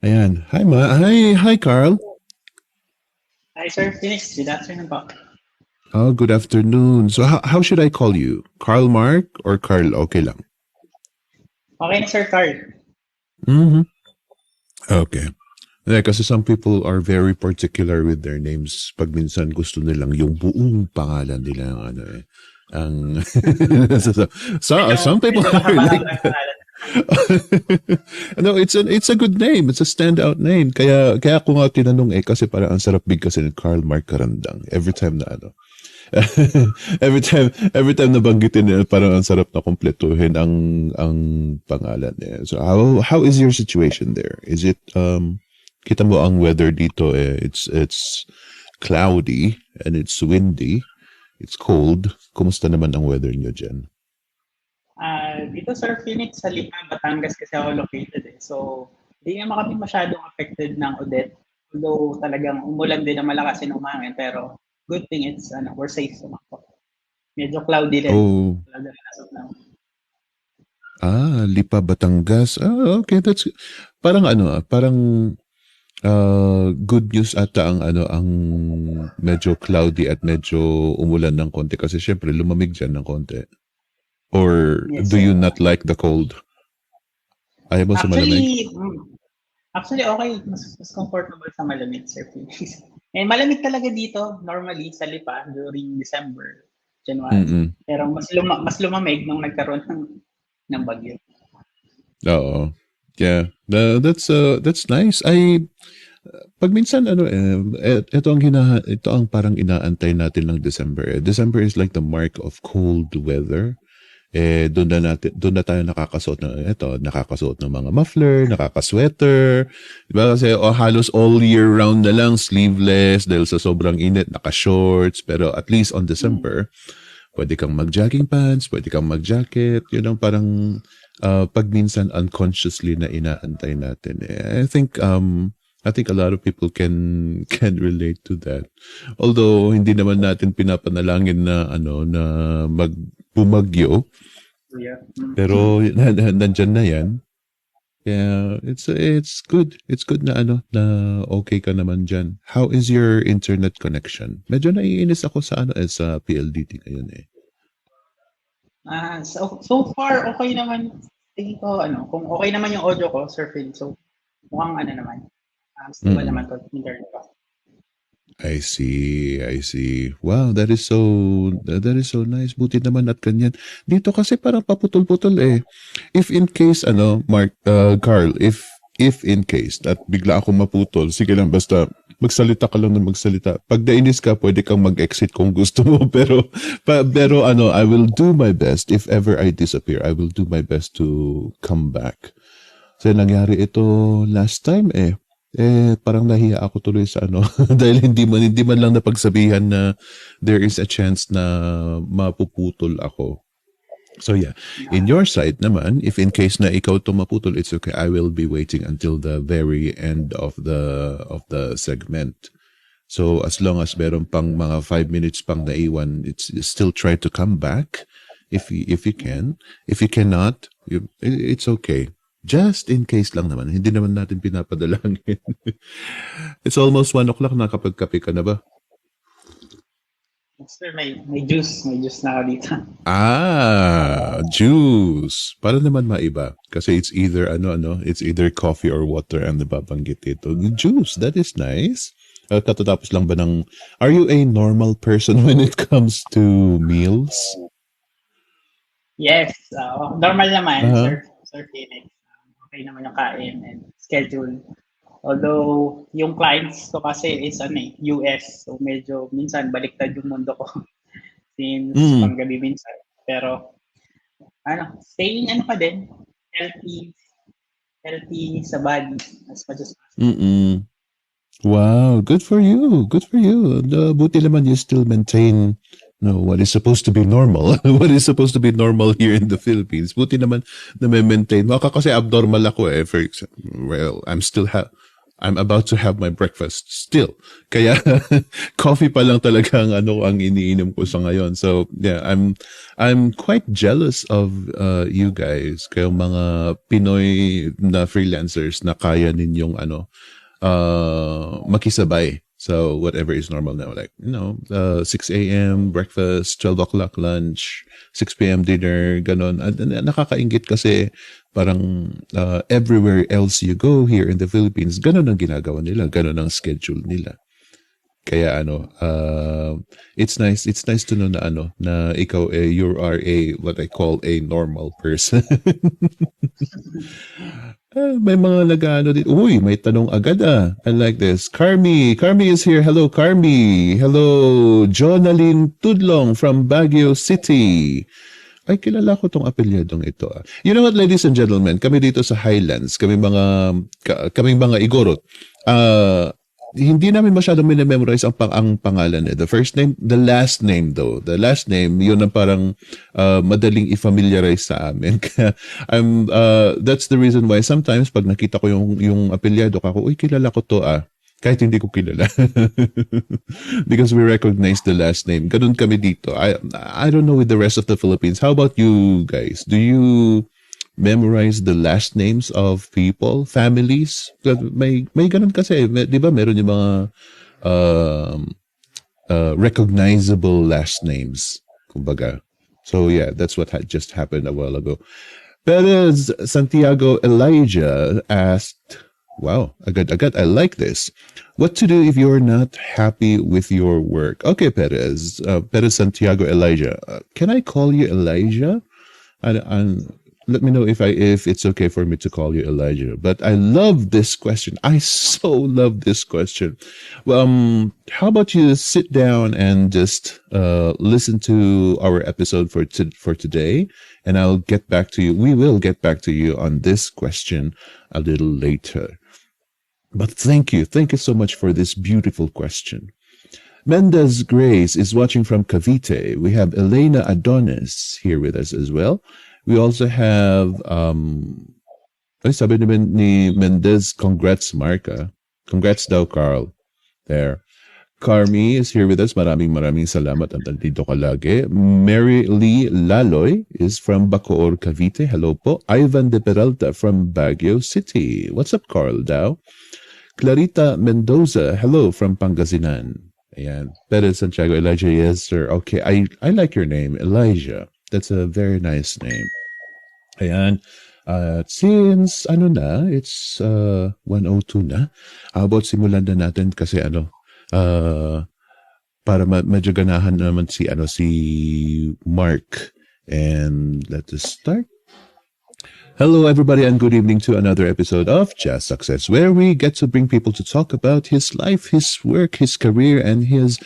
Ayan. Hi, Carl. Hi, Sir Phoenix. Good afternoon po. Oh, good afternoon. So, how should I call you? Carl Mark or Carl? Okay lang. Okay na, Sir Karl. Mm-hmm. Okay. Yeah, kasi some people are very particular with their names. Pag minsan gusto nilang yung buong pangalan nila, ano eh. Ang some people Medyo are like mahaba-haba ang that. pangalan. No, it's a good name. It's a standout name. Kaya ako nga tinanong kasi para ang sarap bigkasin ni Carl Mark Karandang every time na ano. every time nabanggitin nila, parang ang sarap na kumpletuhin ang pangalan niya. So how is your situation there? Is it kita mo ang weather dito it's cloudy and it's windy. It's cold. Kumusta naman ang weather niyo diyan? Dito, Sir Phoenix, sa Lipa, Batangas kasi ako located eh. So, hindi naman kami masyadong affected ng Odette. Although talagang umulan din na malakas yung umangin. Pero good thing it's, we're safe naman po. Medyo cloudy din. Oh, Talaga nasok na. Lipa Batangas. Okay, that's parang parang good news ata ang medyo cloudy at medyo umulan ng konti kasi syempre lumamig diyan ng konti. Or Yes, do sir. you not like the cold? Ayaw mo sa malamig? Actually, actually okay. Mas comfortable sa malamig, Sir Phoenix. Eh, malamig talaga dito, normally, sa Lipa, during December, January. Mm. Pero mas lumamig nung nagkaroon ng bagyo. Oo. Yeah. That's nice. Pag minsan ito ang parang inaantay natin ng December. December is like the mark of cold weather. Doon na tayo nakakasuot ng mga muffler, nakakasweater. Diba kasi halos all year round na lang sleeveless dahil sa sobrang init, naka-shorts, pero at least on December, pwede kang mag-jogging pants, pwede kang mag-jacket, yun ang parang pag minsan unconsciously na inaantay natin. I think a lot of people can relate to that. Although hindi naman natin pinapanalangin na na bumagyo, Yeah. pero nandyan na yan. Yeah, it's good. It's good na na okay ka naman diyan. How is your internet connection? Medyo naiinis ako sa PLDT ngayon eh. So far, okay naman. Tingin ko, kung okay naman yung audio ko, Sir Phil, so mukhang naman. Stable Mm. naman to internet ko. I see, I see. Wow, that is so nice. Buti naman at ganyan. Dito kasi parang paputol-putol eh. If in case Carl, if in case at bigla akong maputol, sige lang basta magsalita ka lang ng magsalita. Pag nainis ka, pwede kang mag-exit kung gusto mo pero I will do my best if ever I disappear. I will do my best to come back. Kasi nangyari ito last time eh. Parang nahiya ako tuloy sa dahil hindi man lang napagsabihan na there is a chance na mapuputol ako. So yeah, in your side naman, if in case na ikaw to maputol, it's okay. I will be waiting until the very end of the segment. So as long as meron pang mga 5 minutes pang naiwan, it's still try to come back if you can. If you cannot, it's okay. Just in case lang naman. Hindi naman natin pinapadalangin. It's almost 1 o'clock na kapag kape ka na ba? Sir, may juice. May juice na ako dito. Juice. Para naman maiba. Kasi it's either it's either coffee or water ang nababanggit dito. Juice, that is nice. Katatapos lang ba are you a normal person when it comes to meals? Yes, normal naman, Uh-huh. Sir Phoenix. Okay naman yung kain and schedule. Although, yung clients ko kasi is US. So, medyo minsan baliktad yung mundo ko since Mm. panggabi minsan. Pero, staying pa din, healthy, healthy sa body as much as possible. Mm-mm. Wow, good for you. Good for you. Buti naman you still maintain what is supposed to be normal. What is supposed to be normal here in the Philippines. Buti naman na may maintain. Baka kasi abnormal ako eh. For example, well, I'm about to have my breakfast still. Kaya coffee pa lang talaga ang iniinom ko sa ngayon. So yeah, I'm quite jealous of you guys, kayong mga Pinoy na freelancers na kaya ninyong makisabay. So whatever is normal now, like 6 a.m. breakfast, 12 o'clock lunch, 6 p.m. dinner, ganon. Nakakaingit kasi parang everywhere else you go here in the Philippines, ganon ang ginagawa nila, ganon ang schedule nila. Kaya it's nice to know na ikaw you are a what I call a normal person. May mga nag-ano din. Uy, may tanong agad I like this. Carmi is here. Hello, Carmi. Hello, Jonaline Tudlong from Baguio City. Ay, kilala ko tong apelyadong ito. You know what, ladies and gentlemen, kami dito sa Highlands, kaming mga Igorot, hindi namin masyadong minamemorize ang pangalan The first name, the last name though. The last name, yun ang parang madaling i-familiarize sa amin. That's the reason why sometimes pag nakita ko yung apelyado kako, uy, kilala ko to kahit hindi ko kilala. Because we recognize the last name. Ganun kami dito. I don't know with the rest of the Philippines. How about you guys? Do you memorize the last names of people, families? May ganun kasi, di ba meron yung mga recognizable last names, kumbaga. So yeah, that's what just happened a while ago. Perez Santiago Elijah asked, wow, agad, I like this. What to do if you're not happy with your work? Okay, Perez Santiago Elijah. Can I call you Elijah? Let me know if it's okay for me to call you Elijah. But I love this question. I so love this question. Well, how about you sit down and just listen to our episode for today, and I'll get back to you. We will get back to you on this question a little later. But thank you so much for this beautiful question. Mendez Grace is watching from Cavite. We have Elena Adonis here with us as well. We also have, sabi ni Mendez, congrats, Marka. Congrats daw, Karl. There. Carmi is here with us. Maraming salamat at nandito ka lagi. Mary Lee Laloy is from Bacoor, Cavite. Hello po. Ivan de Peralta from Baguio City. What's up, Karl daw? Clarita Mendoza, hello from Pangasinan. Ayan. Perez Santiago Elijah, yes, sir. Okay, I like your name, Elijah. That's a very nice name. Ayan. Since, it's 1:02 na. How about simulan na natin kasi para medyo ganahan naman si Mark. And let us start. Hello, everybody, and good evening to another episode of JasSuccess, where we get to bring people to talk about his life, his work, his career, and his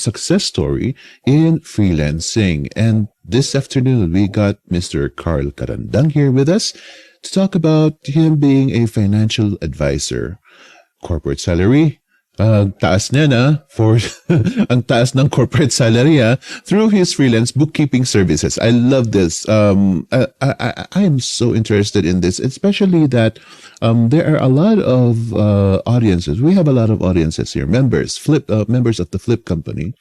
success story in freelancing. And this afternoon, we got Mr. Karl Karandang here with us to talk about him being a financial advisor. Corporate salary, taas niya na for ang taas ng corporate salary through his freelance bookkeeping services. I love this. I am so interested in this, especially that there are a lot of audiences. We have a lot of audiences here, members of the Flip company,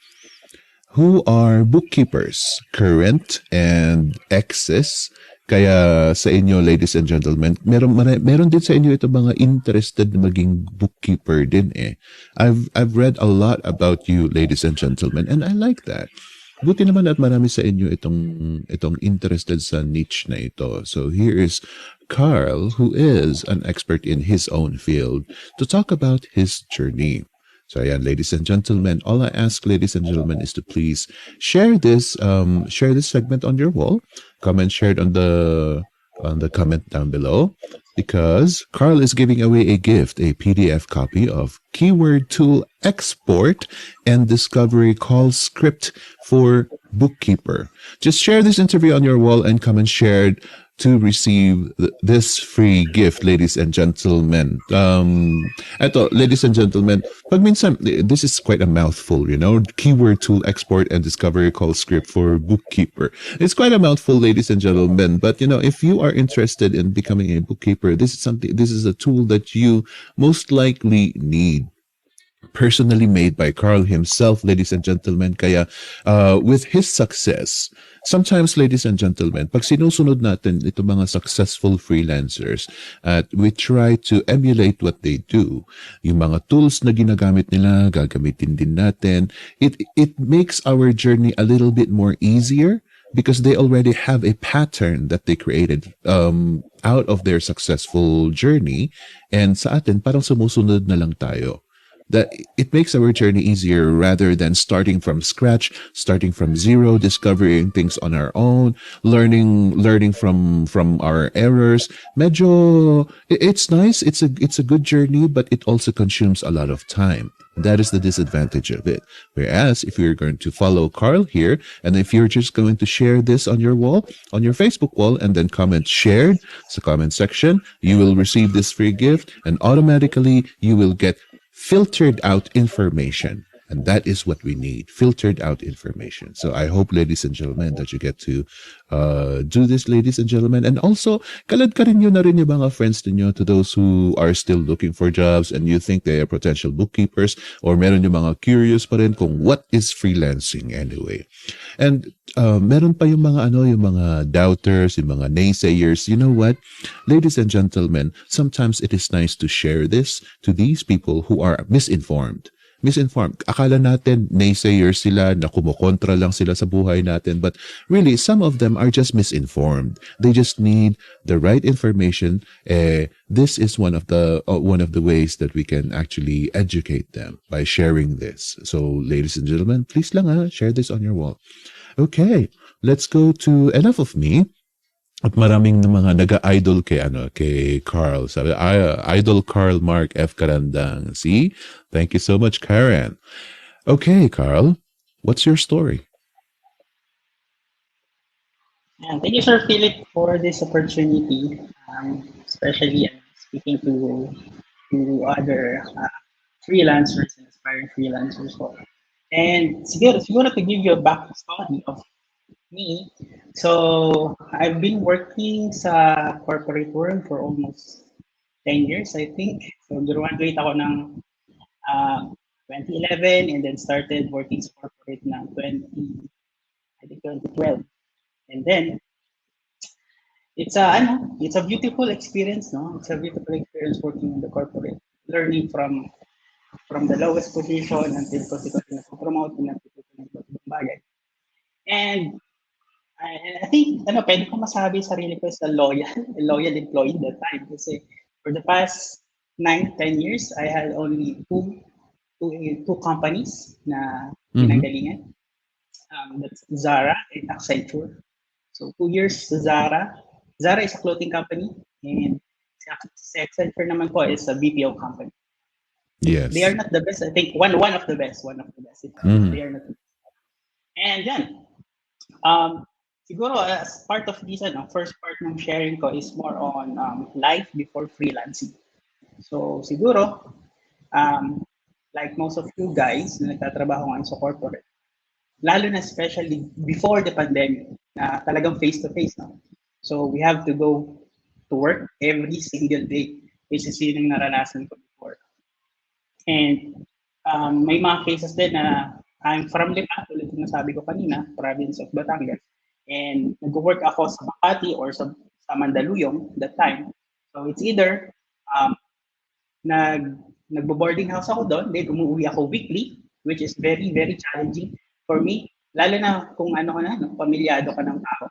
who are bookkeepers, current and excess. Kaya sa inyo, ladies and gentlemen, meron din sa inyo ito mga interested na maging bookkeeper din I've read a lot about you, ladies and gentlemen, and I like that. Buti naman at marami sa inyo itong interested sa niche na ito. So here is Karl, who is an expert in his own field, to talk about his journey. So ayan, ladies and gentlemen, all I ask, ladies and gentlemen, is to please share this segment on your wall. Comment shared on the comment down below, because Karl is giving away a gift, a PDF copy of Keyword Tool Export and Discovery Call Script for Bookkeeper. Just share this interview on your wall and comment shared to receive this free gift, ladies and gentlemen. Eto, ladies and gentlemen, pag minsan, this is quite a mouthful, you know, keyword tool export and discovery call script for bookkeeper. It's quite a mouthful, ladies and gentlemen, but you know, if you are interested in becoming a bookkeeper, this is a tool that you most likely need, personally made by Karl himself, ladies and gentlemen. Kaya with his success, sometimes, ladies and gentlemen, pag sinusunod natin ito mga successful freelancers at we try to emulate what they do, yung mga tools na ginagamit nila, gagamitin din natin. It makes our journey a little bit more easier because they already have a pattern that they created out of their successful journey. And sa atin, parang sumusunod na lang tayo. That it makes our journey easier rather than starting from scratch, starting from zero, discovering things on our own, learning from our errors. Medyo it's nice, it's a good journey, but it also consumes a lot of time. That is the disadvantage of it. Whereas if you're going to follow Karl here, and if you're just going to share this on your wall, on your Facebook wall, and then comment shared, so comment section, you will receive this free gift, and automatically you will get filtered out information. And that is what we need, filtered out information. So I hope, ladies and gentlemen, that you get to do this, ladies and gentlemen. And also, kalad ka rin yun na rin yung mga friends ninyo, to those who are still looking for jobs and you think they are potential bookkeepers, or meron yung mga curious pa rin kung what is freelancing anyway. And meron pa yung mga yung mga doubters, yung mga naysayers. You know what? Ladies and gentlemen, sometimes it is nice to share this to these people who are misinformed. Akala natin naysayers sila, na kumukontra lang sila sa buhay natin, but really some of them are just misinformed. They just need the right information. This is one of the ways that we can actually educate them, by sharing this. So ladies and gentlemen, please lang share this on your wall. Okay, let's go to enough of me. At maraming na mga naga-idol kay Karl. Sabi, idol Karl Mark F. Karandang. See? Thank you so much, Karen. Okay, Karl, what's your story? And thank you, Sir Philip, for this opportunity, especially speaking to other freelancers and aspiring freelancers. And siguro to give you a backstory of me. So I've been working sa corporate world for almost 10 years, I think. So graduate ako ng 2011 and then started working sa corporate ng 2012. And then it's a beautiful experience, no? It's a beautiful experience working in the corporate, learning from the lowest position until consequently na-promote and ibang bagay. And I think pwede ko masabi sarili ko is a loyal employee that time, kasi for the past 9-10 years I had only two companies na pinanggalingan. That's Zara and Accenture. So 2 years sa Zara. Zara is a clothing company, and si Accenture naman po is a BPO company. Yes. They are not the best. I think one of the best. They are not the best. And then, siguro as part of this, first part ng sharing ko is more on life before freelancing. So siguro, like most of you guys na nagtatrabaho ngayon sa corporate, lalo na especially before the pandemic, na talagang face-to-face, no? So we have to go to work every single day, which is yun yung naranasan ko before. And may mga cases din na I'm from Lipa, tulad yung nasabi ko kanina, province of Batangas. And nag-work ako sa Makati or sa Mandaluyong that time. So it's either nagbo-boarding house ako doon, then umuwi ako weekly, which is very, very challenging for me. Lalo na kung pamilyado ka ng tao.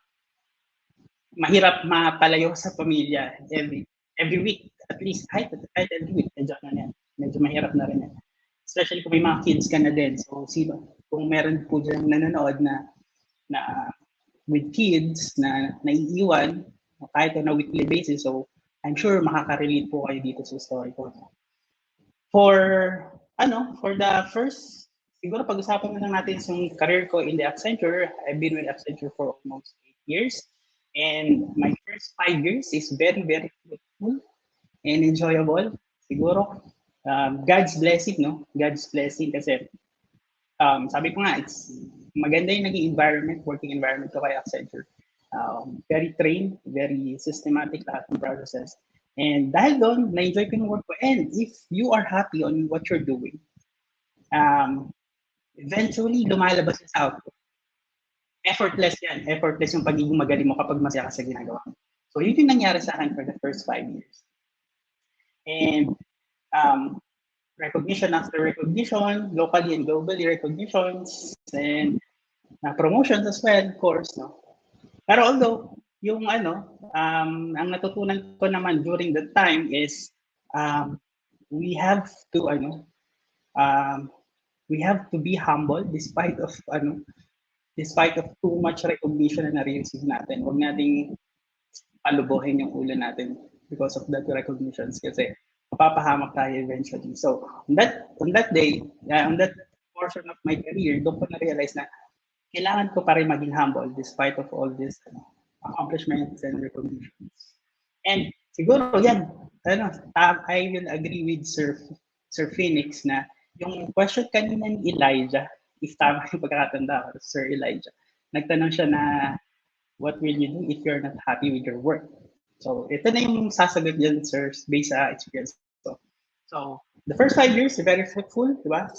Mahirap mapalayo sa pamilya every week, at least kahit every week, medyo mahirap na rin yan. Especially kung may mga kids ka na din. So kung meron po dyan nanonood na with kids na naiiwan kahit on a weekly basis, so I'm sure makaka-relate po kayo dito sa story ko. For the first, siguro pag-usapan na lang natin yung career ko in the Accenture. I've been with Accenture for almost 8 years. And my first 5 years is very, very fruitful and enjoyable. Siguro, God's blessing, no? God's blessing kasi sabi ko nga, it's maganda yung naging environment, working environment ko kay Accenture. Very trained, very systematic lahat ng processes. And dahil doon, na-enjoy ko yung work ko. And if you are happy on what you're doing, eventually, lumalabas yung sa output. Effortless yan. Effortless yung pagiging magaling mo kapag masaya ka sa ginagawa mo. So, yun yung nangyari sa akin for the first 5 years. And recognition after recognition, locally and globally recognitions, and promotions as well, of course, no? Pero although, yung ang natutunan ko naman during that time is we have to we have to be humble despite of too much recognition na na-receive natin. Huwag nating palubuhin yung ulo natin because of that recognitions kasi mapapahamak tayo eventually. So on that day, on that portion of my career, doon ko na-realize na kailangan ko pa rin maging humble despite of all these accomplishments and recognitions. And siguro yan, I will agree with Sir Phoenix na yung question kanina ni Elijah, if tama yung pagkakatanda ko, Sir Elijah, nagtanong siya na what will you do if you're not happy with your work? So ito na yung sasagot dyan, sir, based sa experience. So the first 5 years, very fruitful, di ba?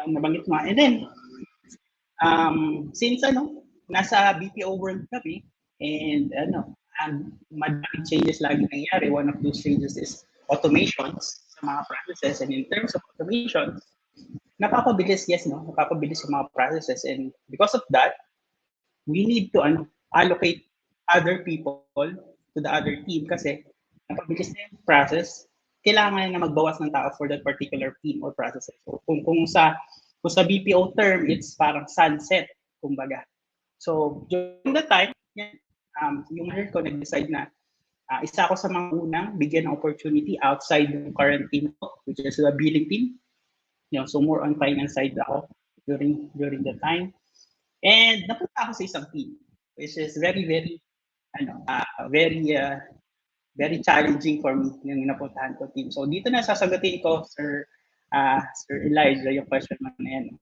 Nabanggit mo. And then, since nasa BPO world kami, and madaming changes lagi nangyari. One of those changes is automations sa mga processes. And in terms of automations, napapabilis, yes, no? Napapabilis yung mga processes. And because of that, we need to allocate other people to the other team kasi napabilis na yung process, kailangan na magbawas ng tao for that particular team or processes. So, kung sa BPO term, it's parang sunset, kumbaga. So, during that time, yung manager ko nag-decide na isa ako sa mga unang bigyan ng opportunity outside ng current team ko, which is the billing team. So more on finance side ako during the time. And napunta ako sa isang team, which is very, very, very challenging for me yung napuntahan ko team. So dito na sasagutin ko, Sir Elijah, yung question mo na yan.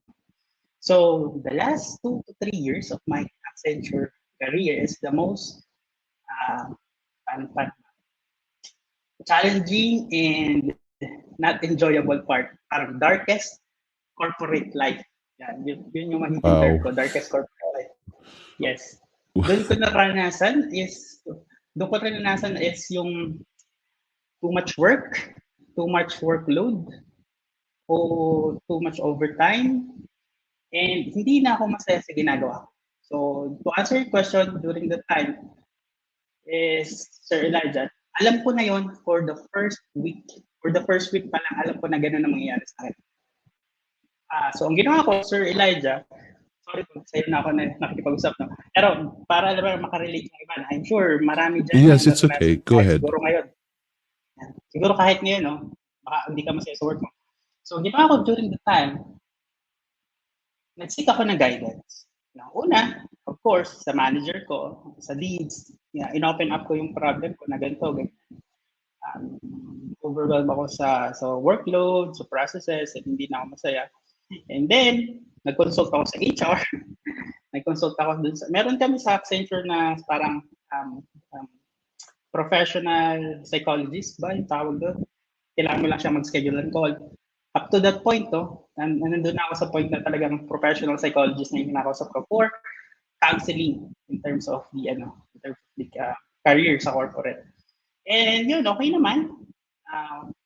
So the last 2 to 3 years of my Accenture career is the most challenging and not enjoyable part. Parang darkest corporate life. Yan, yun yung magiging term ko, darkest corporate life. Yes. Doon ko naranasan is yung too much workload, o too much overtime, and hindi na ako masaya sa ginagawa. So, to answer your question during the time is, Sir Elijah, alam ko na yon for the first week. For the first week pa lang, alam ko na gano'n ang mangyayari sa akin. So, ang ginawa ko, Sir Elijah, sorry kung sa'yo na ako nakikipag-usap. No? Pero para alam makarelate ng iba, I'm sure marami dyan. Yes, it's okay. Go ahead. Siguro ngayon. Siguro kahit ngayon, no? Baka hindi ka masaya sa work mo. So, ginawa ko during the time, nag-seek ako ng guidance. Una, of course, sa manager ko, sa leads, in-open up ko yung problem ko na ganito. Overwhelmed ako sa workload, sa processes, at hindi na ako masaya. And then, nag-consult ako sa HR. Nag-consult ako dun sa, meron kami sa Accenture na parang professional psychologist ba yung tawag doon? Kailangan mo lang siya mag-schedule and call. Up to that point, nandun ako sa point na talagang professional psychologist na yung kinakausap ko for counseling in terms of the career sa corporate. And yun, okay naman.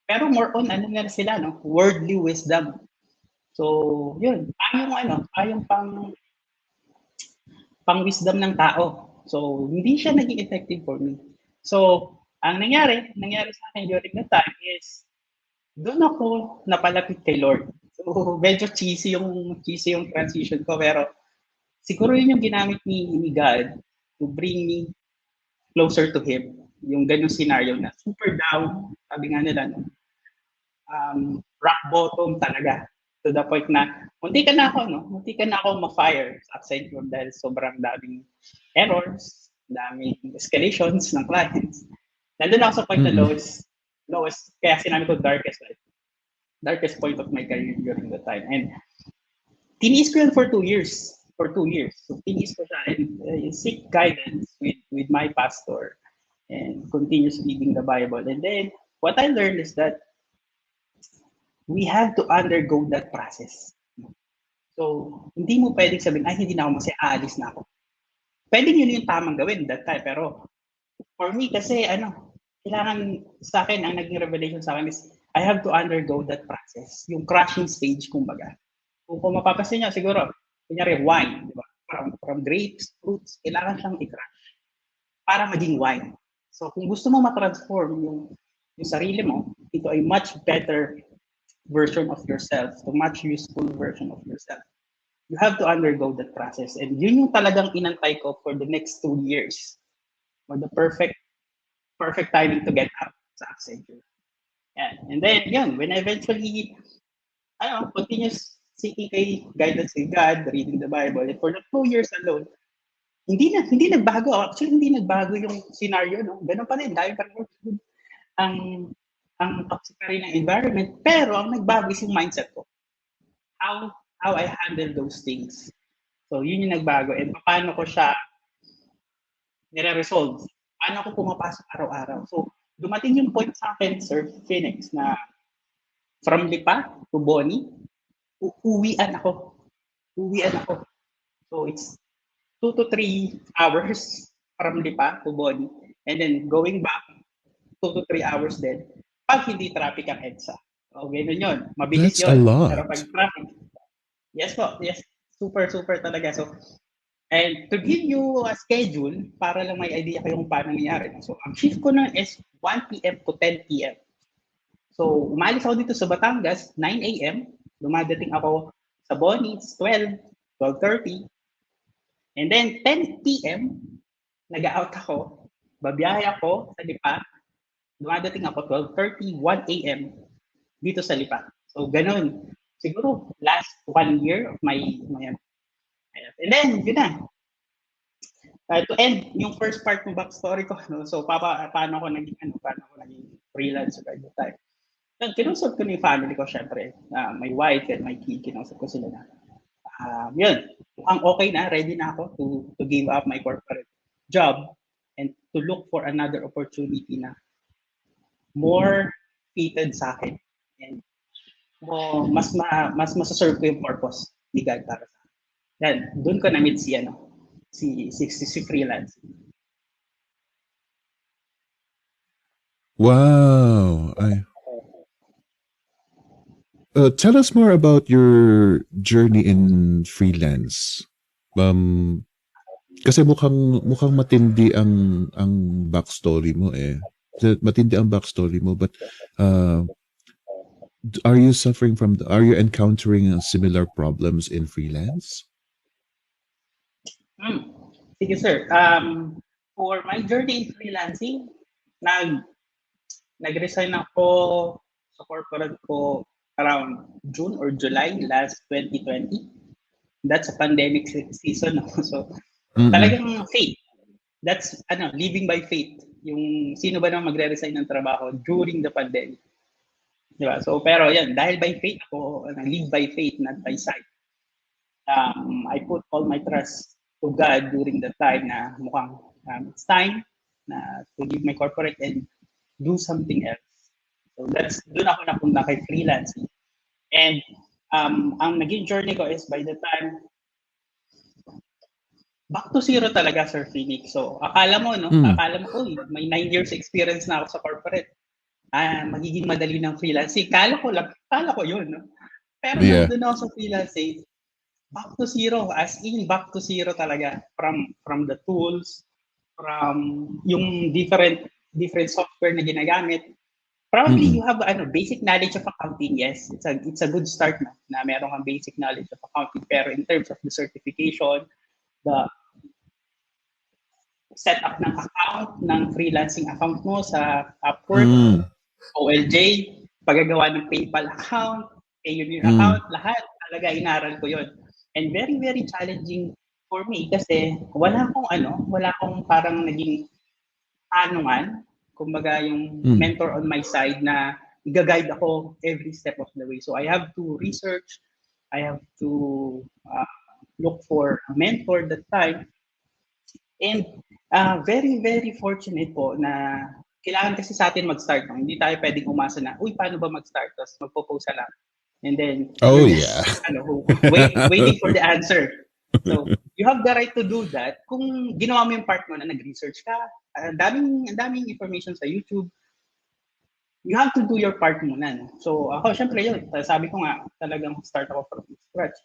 Pero more on, na sila, worldly wisdom. So, yun, tayong pang wisdom ng tao. So, hindi siya naging effective for me. So, ang nangyari sa akin during that time is, doon ako napalapit kay Lord. So, medyo cheesy yung transition ko, pero siguro yun yung ginamit ni God to bring me closer to Him. Yung ganyung scenario na super down, sabi nga nila, rock bottom talaga. To the point na, munti ka na ako ma-fire sa Accenture dahil sobrang daming errors, daming escalations ng clients. Nandun ako sa point na Mm-mm. lowest, kaya sinabi ko darkest point of my career during the time. And tiniis ko yun for 2 years. For 2 years. So tiniis ko siya and seek guidance with my pastor and continues reading the Bible. And then what I learned is that we have to undergo that process. So, hindi mo pwedeng sabihin, ay, hindi na ako masaya, aalis na ako. Pwedeng yun yung tamang gawin that time. Pero, for me, kasi, kailangan sa akin, ang naging revelation sa akin is, I have to undergo that process. Yung crushing stage, kumbaga. Kung mapapasin niya, siguro, kunyari, wine, di ba? From grapes, fruits, kailangan siyang i-crush para maging wine. So, kung gusto mo ma-transform yung sarili mo into a much better version of yourself, a much useful version of yourself, you have to undergo that process. And yun yung talagang inantay ko for the next 2 years. For the perfect timing to get out sa Accenture. And then, yun, when I eventually, continuous seeking kay guidance kay God, reading the Bible, and for the 2 years alone, hindi nagbago. Actually, hindi nagbago yung scenario, no? Ganun pa rin, dahil pa rin ang toxic pa rin ng environment, pero ang nagbago is yung mindset ko. How I handle those things. So, yun yung nagbago. And paano ko siya nire-resolve? Paano ko pumapasok araw-araw? So, dumating yung point sa akin, Sir Phoenix, na from Lipa to Boni, uwian ako. So, it's 2 to 3 hours from Lipa to Boni. And then, going back, 2 to 3 hours din. Pag hindi traffic ang EDSA. So, ganun yun. Mabilis That's a yun. Pero lot. pag traffic, yes po, yes. Super talaga. So, and to give you a schedule, para lang may idea kayo kung paano nangyari. So, ang shift ko nun is 1 p.m. to 10 p.m. So, umalis ako dito sa Batangas, 9 a.m. Dumadating ako sa Boni, it's 12:30. And then, 10 p.m., nag-out ako, babiyahe ako sa Lipa, dumadating ako 12:30, 1 a.m. dito sa Lipa. So, ganun. Siguro, last 1 year of my and then, yun na. To end yung first part ng backstory ko, no? So, paano ako naging freelancer by the time. Kinusap ko na yung family ko, syempre. My wife and my kid, kinusap ko sila na. Yun, mukhang okay na, ready na ako to give up my corporate job and to look for another opportunity na more fitted sa akin. And mas masaserve ko yung purpose ni God para sa akin. Yan, doon ko na-meet si freelance. Wow. Tell us more about your journey in freelance. Kasi mukhang matindi ang backstory mo eh. Matindi ang backstory mo, but are you encountering similar problems in freelance? Sige sir. For my journey in freelancing, nag-resign ako sa corporate ko around June or July last 2020. That's a pandemic season. So, talagang faith. That's living by faith. Yung sino ba naman magre-resign ng trabaho during the pandemic. Diba? So, pero yan, dahil by faith ako, live by faith, not by sight. I put all my trust to God during the time na mukhang it's time na to leave my corporate and do something else. So doon ako napunta kay freelancing. And ang naging journey ko is by the time back to zero talaga, Sir Phoenix. So akala mo, may 9 years experience na ako sa corporate. Magiging madali ng freelancing. Kala ko yun. No? Pero nandun ako sa freelancing, back to zero, as in back to zero talaga. From the tools, from yung different software na ginagamit. Probably you have basic knowledge of accounting. Yes, it's a good start na meron kang basic knowledge of accounting. Pero in terms of the certification, the setup ng account, ng freelancing account mo sa Upwork, OLJ, paggagawa ng PayPal account, Payoneer account, lahat talaga inaral ko yon. And very, very challenging for me kasi wala akong parang naging tanungan, kumbaga yung Mm. mentor on my side na i-guide ako every step of the way. So I have to research, I have to look for a mentor that time. And very, very fortunate po na kailangan kasi sa atin mag-start. No? Hindi tayo pwedeng umasa na, uy, paano ba mag-start? Tapos magpo-post lang. And then, Oh, you're yeah. just waiting for the answer. So, you have the right to do that kung ginawa mo yung part mo na nag-research ka, ang daming information sa YouTube, you have to do your part muna. No? So, ako, syempre yun, sabi ko nga, talagang start ako from scratch.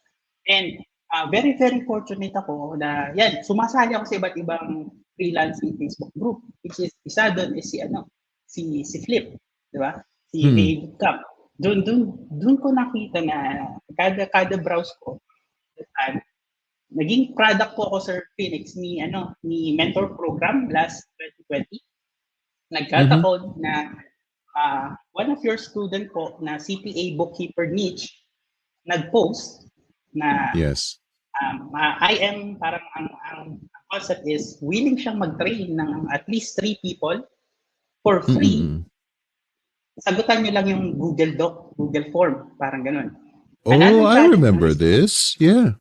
And very, very fortunate ako na, sumasali ako sa iba't ibang freelancing Facebook group, which is, isa doon is si Flip, di ba? Si Dave Camp. Doon ko nakita na kada browse ko, that time, naging product ko ako, Sir Phoenix, ni mentor program last 2020. Nagkataon na one of your student po na CPA bookkeeper niche nag-post na Yes. I am parang ang concept is willing siyang mag-train ng at least 3 people for free. Sagutan niyo lang yung Google Doc, Google Form, parang ganun. Oh, I remember this. Yeah.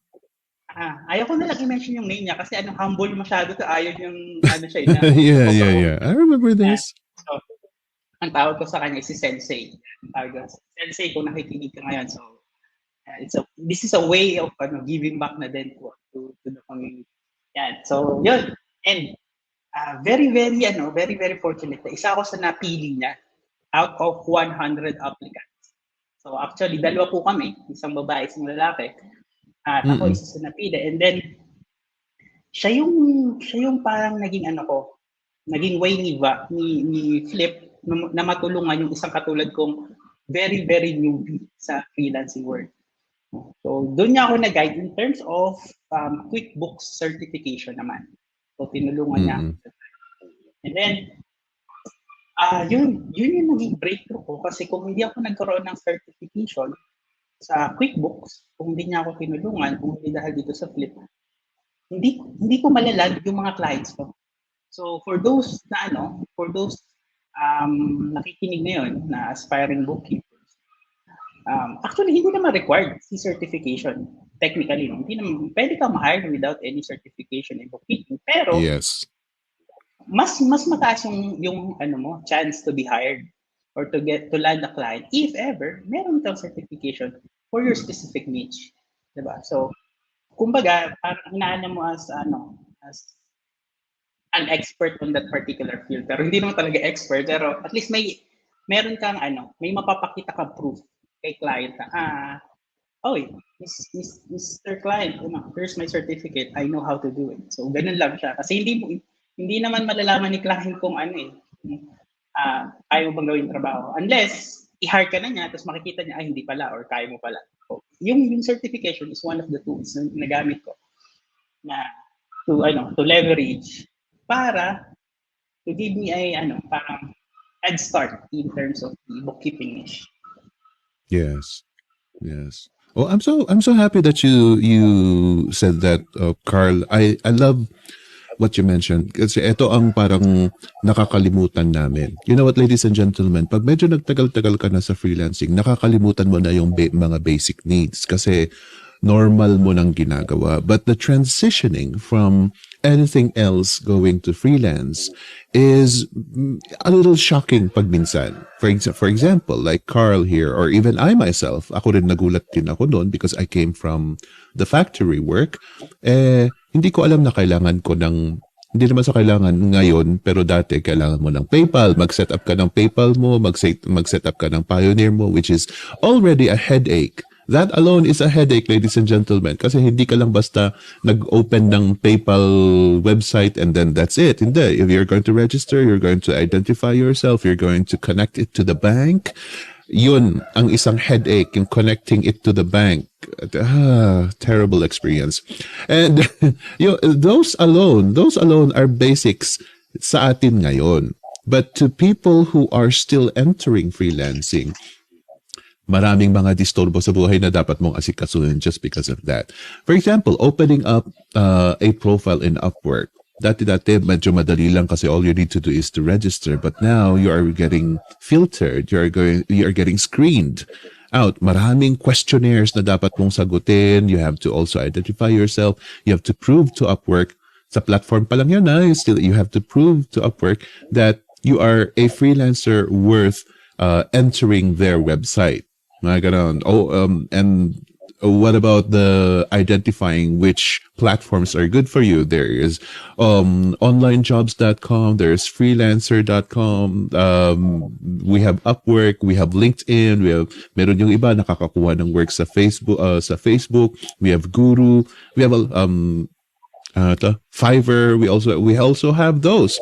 Ayaw ko na lang i-mention yung name niya kasi humble masyado to, ayaw yung siya. Yeah. I remember this. So, ang tawag ko sa kanya si Sensei. Sensei, kung nakikinig ka ngayon. So, this is a way of giving back na din to the community. Yan. So, yun. And very, very fortunate na isa ako sa napili niya out of 100 applicants. So, actually, dalawa po kami. Isang babae, isang lalaki. At ako isa sa napili. And then, siya yung parang naging naging way ni Flip na matulungan yung isang katulad kong very, very newbie sa freelancing world. So, doon niya ako nag-guide in terms of QuickBooks certification naman. So, tinulungan niya. And then, yun yung naging breakthrough ko kasi kung hindi ako nagkaroon ng certification sa QuickBooks, kung hindi niya ako tinulungan, kung hindi dahil dito sa Flip, hindi ko malaland yung mga clients ko. So, for those nakikinig ngayon na aspiring bookkeepers, actually, hindi naman required si certification. Technically, no? Hindi naman, pwede ka ma-hire without any certification in bookkeeping. Pero, yes, mas mataas yung chance to be hired or to land a client if ever meron kang certification for your specific niche. Diba? So, kumbaga, parang inaano mo as an expert on that particular field. Pero hindi naman talaga expert, pero at least meron kang may mapapakita kang proof kay client na, Mr. Client, here's my certificate, I know how to do it. So, ganun lang siya. Kasi hindi naman malalaman ni client kung kaya mo bang gawin trabaho. Unless, i-hire ka na niya, tapos makikita niya, hindi pala, or kaya mo pala. So, yung certification is one of the tools na nagamit ko na to leverage para to give me parang head start in terms of the bookkeeping niche. Yes. Oh, I'm so happy that you said that, Karl. I love what you mentioned kasi ito ang parang nakakalimutan namin. You know what, ladies and gentlemen, pag medyo nagtagal-tagal ka na sa freelancing, nakakalimutan mo na yung mga basic needs kasi normal mo nang ginagawa. But the transitioning from anything else going to freelance is a little shocking pag minsan. For example, like Karl here, or even I myself, ako rin nagulat din ako doon because I came from the factory work. Hindi ko alam na kailangan ko hindi naman sa kailangan ngayon, pero dati kailangan mo ng PayPal, mag-set up ka ng PayPal mo, mag-set up ka ng Pioneer mo, which is already a headache. That alone is a headache, ladies and gentlemen, kasi hindi ka lang basta nag-open ng PayPal website and then that's it. Hindi. If you're going to register, you're going to identify yourself, you're going to connect it to the bank. Yun ang isang headache, yung connecting it to the bank. Terrible experience. And those alone are basics sa atin ngayon. But to people who are still entering freelancing, Maraming mga disturbo sa buhay na dapat mong asikasuhin just because of that. For example, opening up a profile in Upwork. Dati medyo madali lang kasi all you need to do is to register, but now you are getting filtered, you are getting screened out. Maraming questionnaires na dapat mong sagutin. You have to also identify yourself. You have to prove to Upwork, sa platform pa lang yan, you have to prove to Upwork that you are a freelancer worth entering their website. Mga ganon. And what about the identifying which platforms are good for you? There is onlinejobs.com, there's freelancer.com, we have Upwork, we have LinkedIn, meron yung iba nakakakuha ng work sa Facebook, we have Guru, we have Fiverr, we also have those,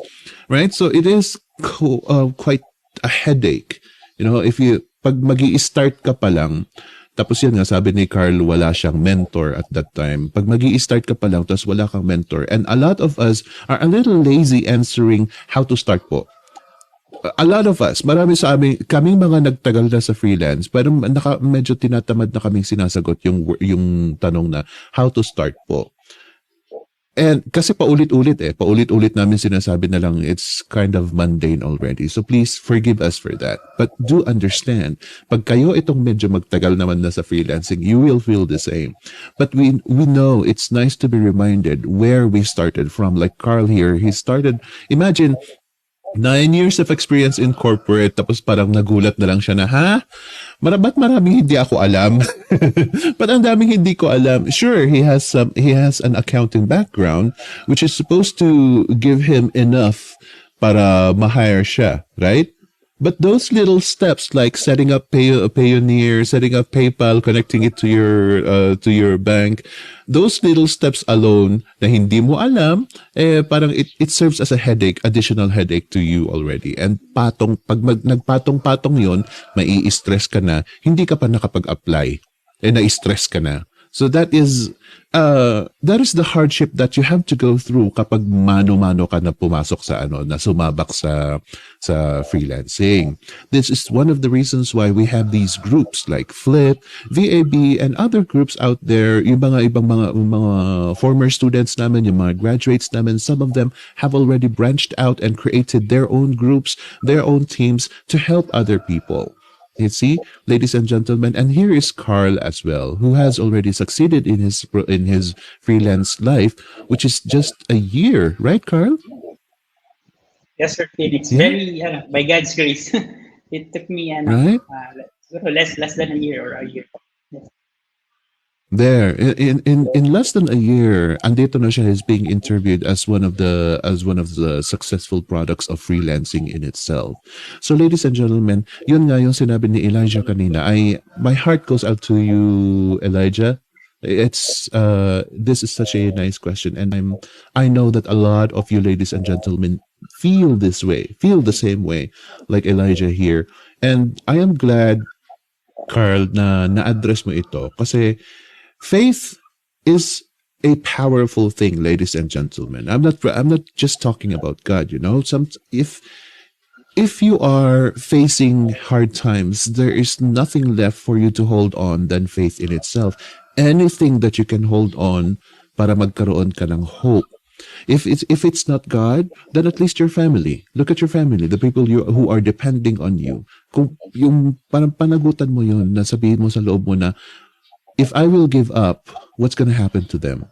right? So it is quite a headache. If you pag magi-start ka pa lang, tapos yun nga, sabi ni Karl, wala siyang mentor at that time. Pag magi-start ka pa lang, tapos wala kang mentor. And a lot of us are a little lazy answering how to start po. A lot of us, marami sa amin, kaming mga nagtagal na sa freelance, pero medyo tinatamad na kaming sinasagot yung tanong na how to start po. And kasi paulit-ulit namin sinasabi na lang, it's kind of mundane already. So please forgive us for that. But do understand, pag kayo itong medyo magtagal naman na sa freelancing, you will feel the same. But we know it's nice to be reminded where we started from. Like Karl here, he started, imagine, 9 years of experience in corporate, tapos parang nagulat na lang siya na, ba't maraming hindi ako alam? Ba't ang daming hindi ko alam? Sure, he has an accounting background, which is supposed to give him enough para ma-hire siya, right? But those little steps like setting up Payoneer, setting up PayPal, connecting it to your bank, those little steps alone na hindi mo alam, parang it serves as a additional headache to you already. And pag nagpatong-patong yon, mai-stress ka na, hindi ka pa nakapag-apply, na-stress ka na. So that is the hardship that you have to go through kapag mano-mano ka na pumasok na sumabak sa freelancing. This is one of the reasons why we have these groups like Flip, VAB, and other groups out there. Yung mga ibang mga former students namin, yung mga graduates namin, some of them have already branched out and created their own groups, their own teams to help other people. You see, ladies and gentlemen, and here is Karl as well, who has already succeeded in his freelance life, which is just a year, right, Karl? Yes, sir, Phoenix. Yeah. Very, by God's grace. It took me Right? less than a year or a year. Yes. There, in less than a year, andito na siya, is being interviewed as one of the successful products of freelancing in itself. So, ladies and gentlemen, yun nga yung sinabi ni Elijah kanina. My heart goes out to you, Elijah. It's this is such a nice question, and I know that a lot of you, ladies and gentlemen, feel the same way, like Elijah here. And I am glad, Karl, na-address mo ito kasi faith is a powerful thing, ladies and gentlemen. I'm not just talking about God, if you are facing hard times, there is nothing left for you to hold on than faith in itself. Anything that you can hold on para magkaroon ka ng hope. If it's not God, then at least your family. Look at your family, the people who are depending on you. Kung yung parang panagutan mo yun, na sabihin mo sa loob mo na, if I will give up, what's going to happen to them?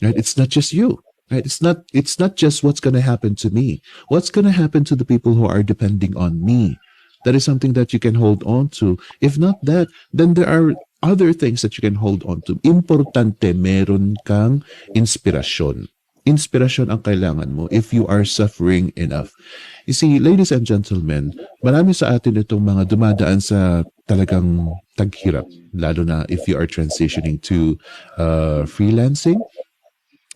Right? It's not just you. Right? It's not just what's going to happen to me. What's going to happen to the people who are depending on me? That is something that you can hold on to. If not that, then there are other things that you can hold on to. Importante, meron kang inspirasyon. Inspirasyon ang kailangan mo if you are suffering enough. You see, ladies and gentlemen, marami sa atin itong mga dumadaan sa talagang taghirap, lalo na if you are transitioning to freelancing.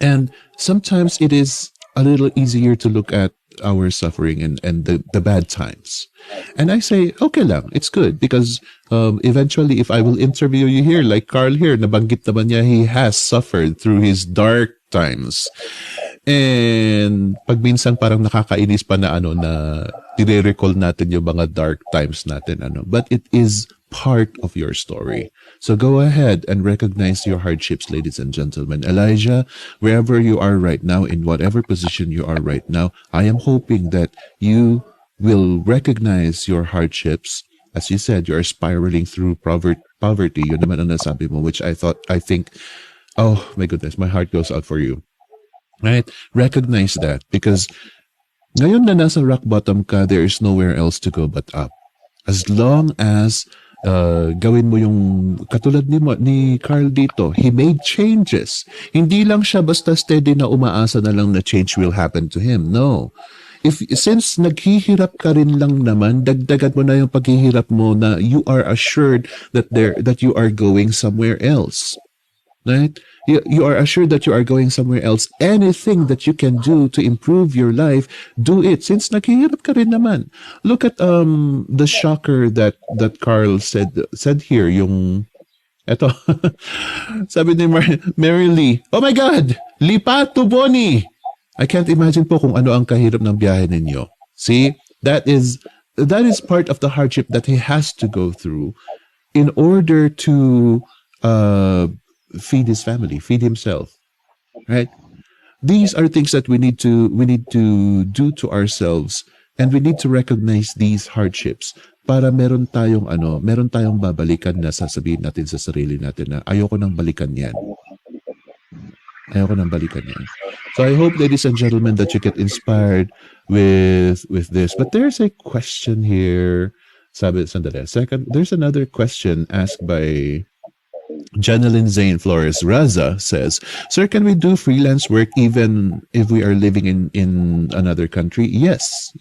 And sometimes it is a little easier to look at our suffering and the bad times. And I say, okay lang, it's good because eventually if I will interview you here, like Karl here, nabanggit naman niya, he has suffered through his dark times. And pag minsan parang nakakainis pa na na dire-recall natin yung mga dark times natin, but it is part of your story. So go ahead and recognize your hardships, ladies and gentlemen. Elijah, wherever you are right now, in whatever position you are right now, I am hoping that you will recognize your hardships. As you said, you're spiraling through poverty. Yun naman ang nasabi mo, which I think, oh my goodness, my heart goes out for you. Right? Recognize that because ngayon na nasa rock bottom ka, there is nowhere else to go but up. As long as gawin mo yung katulad ni Karl dito, he made changes. Hindi lang siya basta steady na umaasa na lang na change will happen to him. No. Since naghihirap ka rin lang naman, dagdagan mo na yung paghihirap mo na you are assured that you are going somewhere else. Right? You are assured that you are going somewhere else. Anything that you can do to improve your life, do it. Since naghihirap ka rin naman. Look at the shocker that Karl said here, yung eto. Sabi ni Mary Lee, "Oh my God! Lipa to Bonnie!" I can't imagine po kung ano ang kahirap ng biyahe ninyo. See? That is part of the hardship that he has to go through in order to feed his family, feed himself, right? These are things that we need to do to ourselves, and we need to recognize these hardships para meron tayong babalikan na sasabihin natin sa sarili natin na ayoko nang balikan yan. Ayoko nang balikan yan. So I hope, ladies and gentlemen, that you get inspired with this. But there's a question here. Sandali. Second, there's another question asked by Janeline Zane Flores Raza says, "Sir, can we do freelance work even if we are living in another country?" Yes.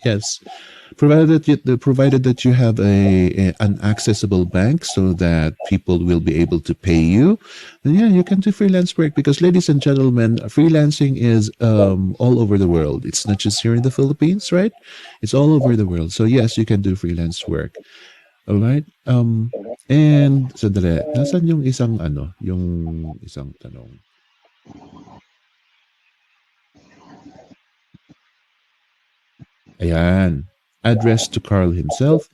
Provided that you have an accessible bank so that people will be able to pay you, then yeah, you can do freelance work because, ladies and gentlemen, freelancing is all over the world. It's not just here in the Philippines, right? It's all over the world. So yes, you can do freelance work. All right. And sandali, nasan yung isang tanong? Ayan. Addressed to Karl himself.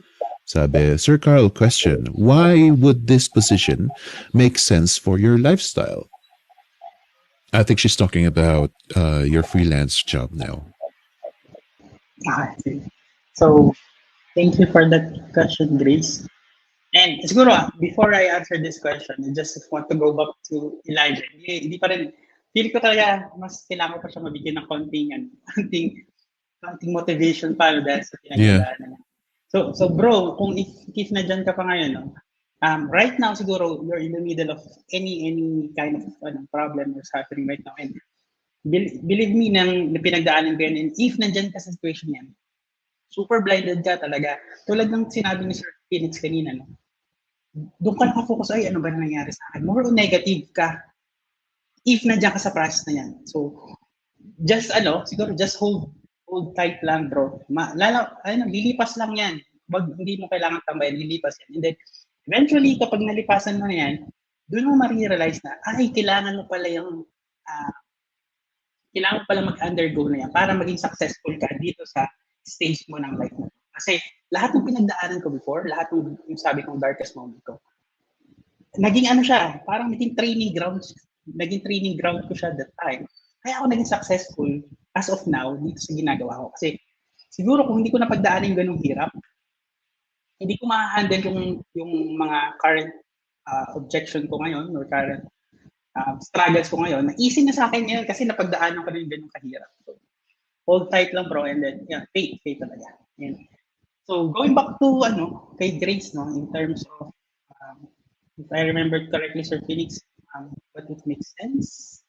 Sabi, "Sir Karl, question, why would this position make sense for your lifestyle?" I think she's talking about your freelance job now. So, thank you for that question, Grace. And siguro, before I answer this question, I just want to go back to Elijah. Hindi pa rin, feel ko talaga, mas kailangan pa siya mabigyan ng konting motivation pa dahil sa pinagdadaanan niya. So bro, kung if na dyan ka pa ngayon, no? Right now siguro you're in the middle of any kind of problem or suffering right now, and believe me nang pinagdaanan ko yan, and if nandyan ka sa situation yan, super blinded ka talaga. Tulad ng sinabi ni Sir Phoenix kanina, no? Doon ka nakafocus, ay ano ba nangyari sa akin? More on negative ka if nandiyan ka sa process na yan. So just siguro just hold tight lang, bro. Lilipas lang yan. Hindi mo kailangan tambayan, lilipas yan. And then, eventually, kapag nalipasan mo na yan, doon mo ma-realize na, kailangan mo pala mag-undergo na yan para maging successful ka dito sa stage mo ng life mo. Kasi lahat ng pinagdaanan ko before, lahat ng yung sabi kong darkest moment ko, naging siya, parang naging training ground ko siya that time. Kaya ako naging successful as of now dito sa ginagawa ko. Kasi siguro kung hindi ko napagdaanin ganung hirap, hindi ko ma-handle yung mga current objection ko ngayon or current struggles ko ngayon. Easy na sa akin ngayon kasi napagdaanan ko rin ganung kahirap. So, hold tight lang, bro, and then faith talaga. And so going back to kay Grace, no, in terms of if I remember correctly, Sir Phoenix, but it makes sense.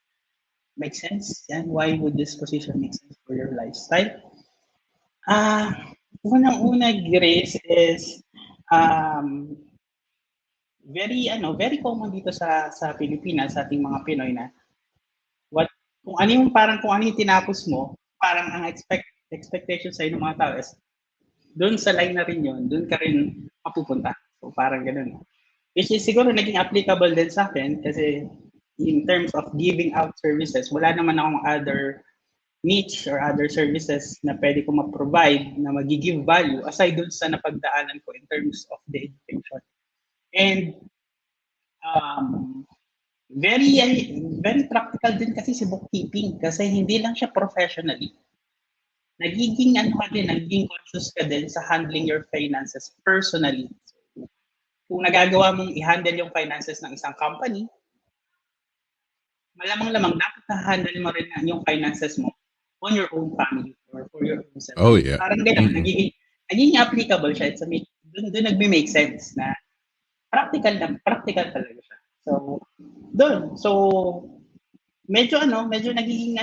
Makes sense? And why would this position make sense for your lifestyle? Unang-una, Grace, is very common dito sa Pilipinas, sa ating mga Pinoy na kung ano yung tinapos mo, parang ang expectation sa ng mga tao is doon sa line na rin yun, doon ka rin mapupunta. So parang ganoon. Which is siguro naging applicable din sa akin kasi in terms of giving out services, wala naman akong other niche or other services na pwede ko ma-provide na mag-give value aside dun sa napagdaanan ko in terms of the education. And um, very practical din kasi si bookkeeping kasi hindi lang siya professionally. Nagiging conscious ka din sa handling your finances personally. Kung nagagawa mong i-handle yung finances ng isang company, malamang-lamang dapat na-handle mo rin yung finances mo on your own family or for your own self. Oh, yeah. Parang ganun, nagiging applicable siya. Doon nagme-make sense na practical talaga siya. So, doon. So, medyo nagiging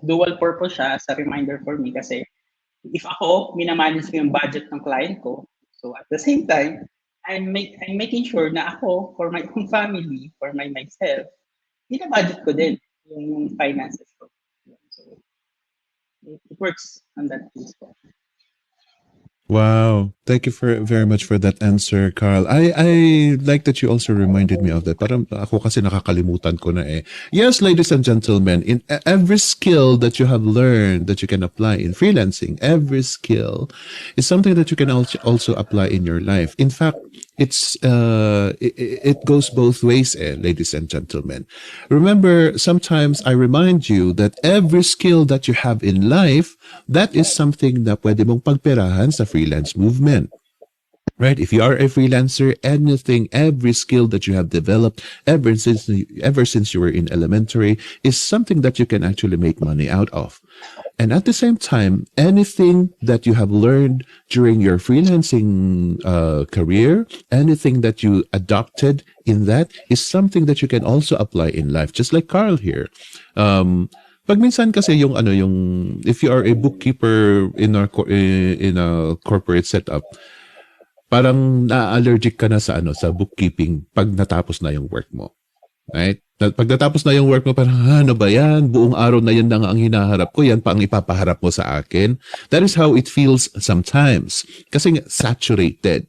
dual purpose siya sa reminder for me kasi if ako, minamanage ko yung budget ng client ko, so at the same time, I'm making sure na ako, for my own family, for myself, binabudget ko din yung finances ko. So, it works on that piece po. Wow. Thank you very much for that answer, Karl. I like that you also reminded me of that. Parang ako kasi nakakalimutan ko na eh. Yes, ladies and gentlemen, in every skill that you have learned that you can apply in freelancing, every skill is something that you can also apply in your life. In fact, it goes both ways, ladies and gentlemen. Remember, sometimes I remind you that every skill that you have in life, that is something na pwede mong pagperahan sa freelance movement. Right? If you are a freelancer, every skill that you have developed ever since you were in elementary is something that you can actually make money out of. And at the same time, anything that you have learned during your freelancing career, anything that you adopted in that is something that you can also apply in life, just like Karl here. Pag minsan kasi yung if you are a bookkeeper in a corporate setup, parang na-allergic ka na sa bookkeeping pag natapos na yung work mo. Right? Pag natapos na yung work mo, parang, ano ba yan? Buong araw na yan na nga ang hinaharap ko. Yan pa ang ipapaharap mo sa akin. That is how it feels sometimes. Kasi saturated.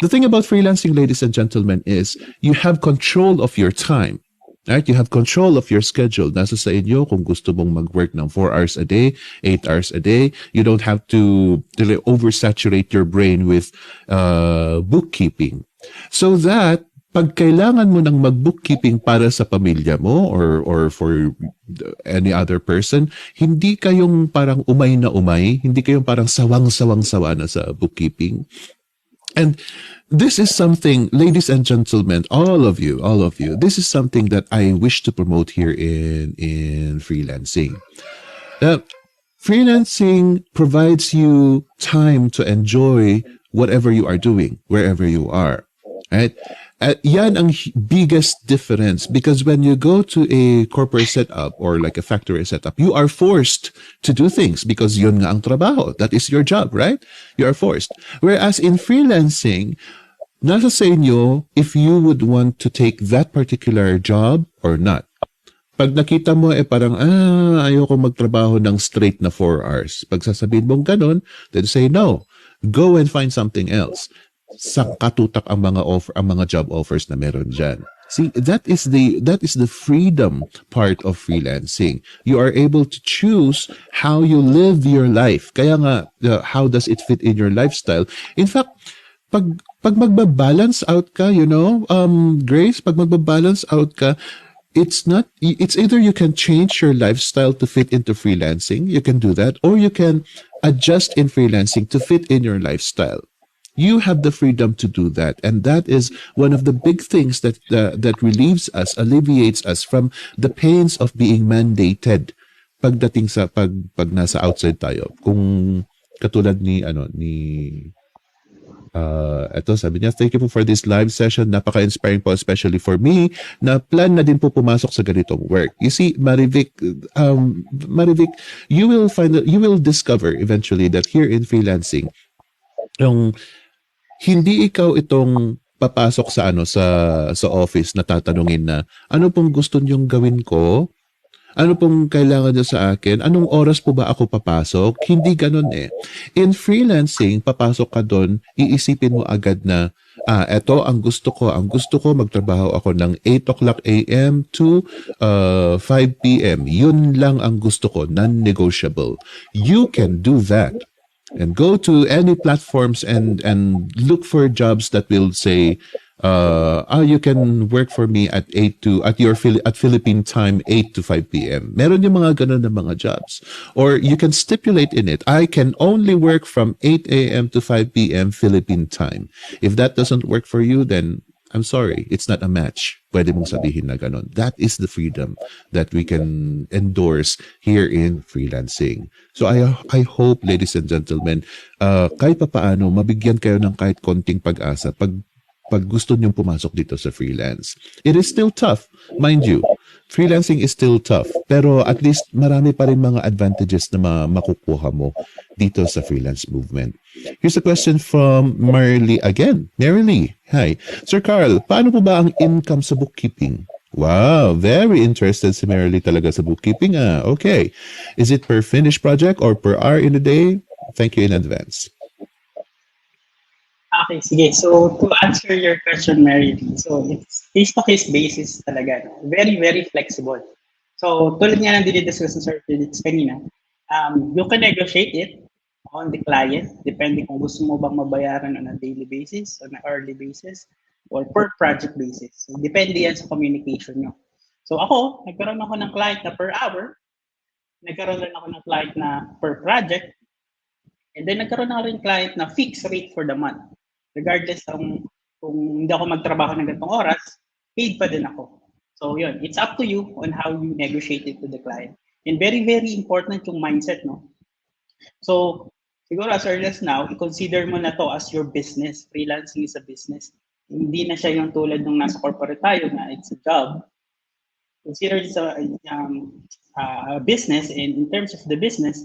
The thing about freelancing, ladies and gentlemen, is you have control of your time. Right? You have control of your schedule. Nasa sa inyo kung gusto mong mag-work ng 4 hours a day, 8 hours a day. You don't have to oversaturate your brain with bookkeeping. So that pag kailangan mo ng mag-bookkeeping para sa pamilya mo or for any other person, hindi kayong parang umay na umay, hindi kayong parang sawang-sawang-sawa na sa bookkeeping. And this is something, ladies and gentlemen, all of you, this is something that I wish to promote here in freelancing. Freelancing provides you time to enjoy whatever you are doing, wherever you are. Right? Yan ang biggest difference, because when you go to a corporate setup or like a factory setup, you are forced to do things because yun nga ang trabaho. That is your job, right? You are forced. Whereas in freelancing, nasa sa inyo if you would want to take that particular job or not. Pag nakita mo parang, ayoko magtrabaho ng straight na 4 hours. Pag sasabihin mong ganun, then say no. Go and find something else. Sa katutak ang mga job offers na meron dyan. See, that is the freedom part of freelancing. You are able to choose how you live your life. Kaya nga, how does it fit in your lifestyle? In fact, pag magbabalance out ka, Grace, pag magbabalance out ka, it's either you can change your lifestyle to fit into freelancing, you can do that, or you can adjust in freelancing to fit in your lifestyle. You have the freedom to do that, and that is one of the big things that alleviates us from the pains of being mandated. Pagdating sa pag nasa outside tayo, kung katulad ito sabi niya, thank you po for this live session. Napaka-inspiring po, especially for me, na plan na din po pumasok sa ganitong work. You see, Marivic, you will discover eventually that here in freelancing, hindi ikaw itong papasok sa office na tatanungin na, ano pong gusto niyong gawin ko? Ano pong kailangan niyo sa akin? Anong oras po ba ako papasok? Hindi ganun eh. In freelancing, papasok ka doon, iisipin mo agad na, eto ang gusto ko. Ang gusto ko, magtrabaho ako ng 8 o'clock a.m. to 5 p.m. Yun lang ang gusto ko, non-negotiable. You can do that. And go to any platforms and look for jobs that will say, you can work for me at 8 to at Philippine time 8 to 5 p.m. Meron yung mga ganun na mga jobs. Or you can stipulate in it, I can only work from 8 a.m. to 5 p.m. Philippine time. If that doesn't work for you, then I'm sorry, it's not a match. Pwede mong sabihin na ganun. That is the freedom that we can endorse here in freelancing. So I hope, ladies and gentlemen, kahit pa paano, mabigyan kayo ng kahit konting pag-asa pag gusto nyong pumasok dito sa freelance. It is still tough, mind you. Freelancing is still tough, pero at least marami pa rin mga advantages na makukuha mo dito sa freelance movement. Here's a question from Marilee again. Marilee, hi. Sir Karl, paano po ba ang income sa bookkeeping? Wow, very interested si Marilee talaga sa bookkeeping. Okay. Is it per finished project or per hour in a day? Thank you in advance. Okay, sige. So, to answer your question, Mary Lee, so it's case-to-case basis talaga. Very, very flexible. So, tulad nga ng dinidiscuss ng Sir Felix kanina, you can negotiate it on the client, depende kung gusto mo bang mabayaran on a daily basis, on an hourly basis, or per project basis. So, depende yan sa communication nyo. So, ako, nagkaroon ako ng client na per hour, nagkaroon rin ako ng client na per project, and then nagkaroon na rin client na fixed rate for the month. Regardless kung hindi ako magtrabaho ng ganitong oras, paid pa din ako. So yun, it's up to you on how you negotiate it to the client. And very, very important yung mindset, no? So, siguro as early as now, i-consider mo na to as your business. Freelancing is a business. Hindi na siya yung tulad nung nasa corporate tayo na it's a job. Consider it a business, and in terms of the business,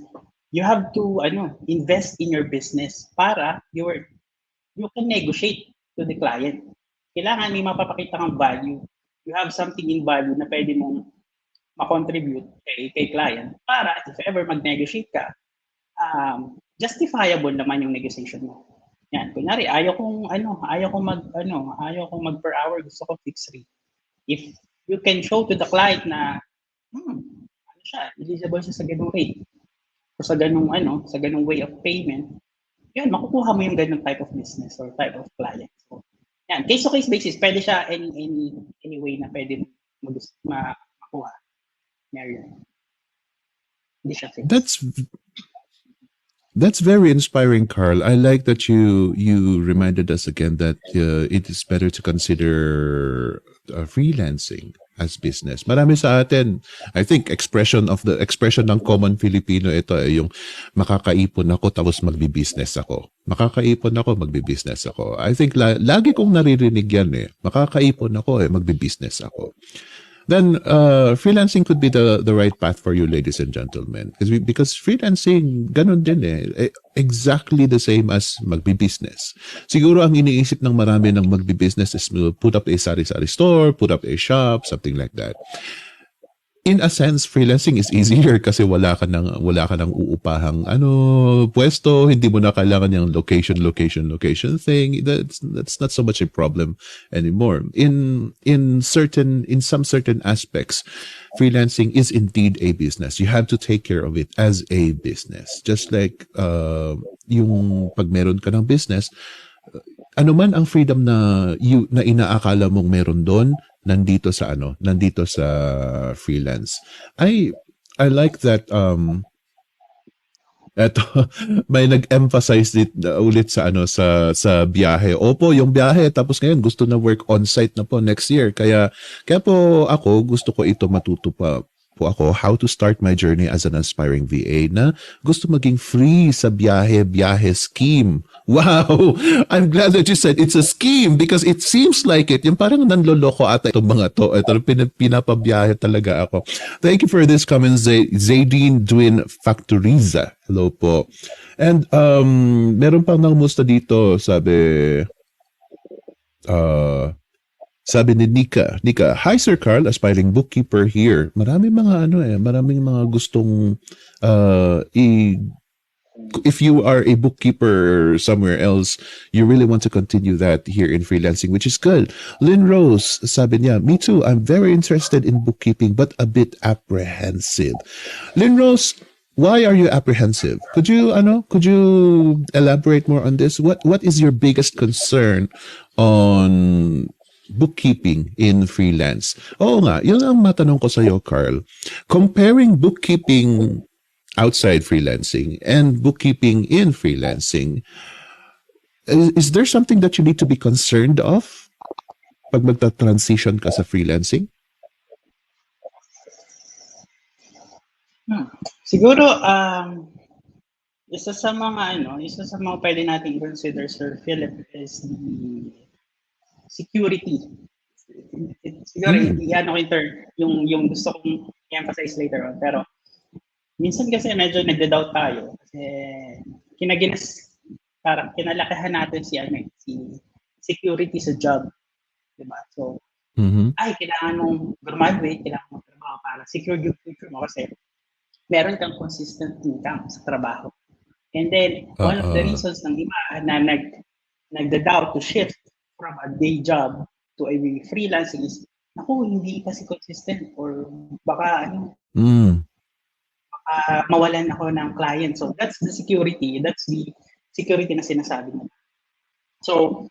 you have to invest in your business para you can negotiate to the client. Kailangan may mapapakita kang value. You have something in value na pwede mong ma-contribute kay client para if ever mag-negotiate ka, justifiable naman yung negotiation mo. Yan, kunyari, ayaw kong mag per hour, gusto ko fixed rate. If you can show to the client na eligible siya sa ganung rate o sa ganung way of payment, yan, makukuha mo yung ganung type of business or type of client. So, yan, case-to-case basis, pwede siya any way na pwede makuha. Hindi siya fixed. That's very inspiring, Karl. I like that you reminded us again that it is better to consider freelancing as business. Marami sa atin, I think expression ng common Filipino ito ay yung makakaipon ako tapos magbi-business ako. Makakaipon ako, magbi-business ako. I think lagi kong naririnig yan Makakaipon ako magbi-business ako. Then freelancing could be the right path for you, ladies and gentlemen. Because freelancing, ganun din exactly the same as magbi-business. Siguro ang iniisip ng marami ng magbi-business is put up a sari-sari store, put up a shop, something like that. In a sense, freelancing is easier kasi wala ka nang uupahang pwesto, hindi mo na kailangan yung location thing. That's not so much a problem anymore. In some certain aspects, freelancing is indeed a business. You have to take care of it as a business. Just like yung pag meron ka ng business, ano man ang freedom na inaakala mong meron doon, nandito sa freelance. I like that eto may nag-emphasize ulit sa biyahe. Opo, yung biyahe tapos ngayon gusto na work on-site na po next year. Kaya po ako gusto ko ito matuto pa po ako how to start my journey as an aspiring VA na gusto maging free sa biyahe scheme. Wow! I'm glad that you said it's a scheme because it seems like it. Yung parang nanloloko ata itong mga to. Ito, pinapabiyahe talaga ako. Thank you for this comment, Zaydeen Dwin Factoriza. Hello po. And meron pang nangumusta dito, sabi ni Nika, hi Sir Karl, aspiring bookkeeper here. Maraming mga gustong if you are a bookkeeper somewhere else, you really want to continue that here in freelancing, which is good. Lynn Rose, sabi niya, me too, I'm very interested in bookkeeping but a bit apprehensive. Lynn Rose, why are you apprehensive? Could you elaborate more on this? What is your biggest concern on bookkeeping in freelance? Oo nga, yun ang matanong ko sa iyo, Karl. Comparing bookkeeping outside freelancing and bookkeeping in freelancing, is there something that you need to be concerned of pag magta-transition ka sa freelancing? Siguro, isa sa mga pwede nating consider, Sir Philip, is the security. Siguro, yung gusto kong emphasize later on. Pero, minsan kasi medyo nagda-doubt tayo. Kasi, parang kinalakahan natin si security sa job. Diba? So, kailangan mong graduate, kailangan mong trabaho para secure yung future mo kasi meron kang consistent income sa trabaho. And then, one of the reasons ng iba na nagda-doubt to shift from a day job to a freelancing is, hindi kasi consistent or baka mawalan ako ng client. So, that's the security. That's the security na sinasabi mo. So,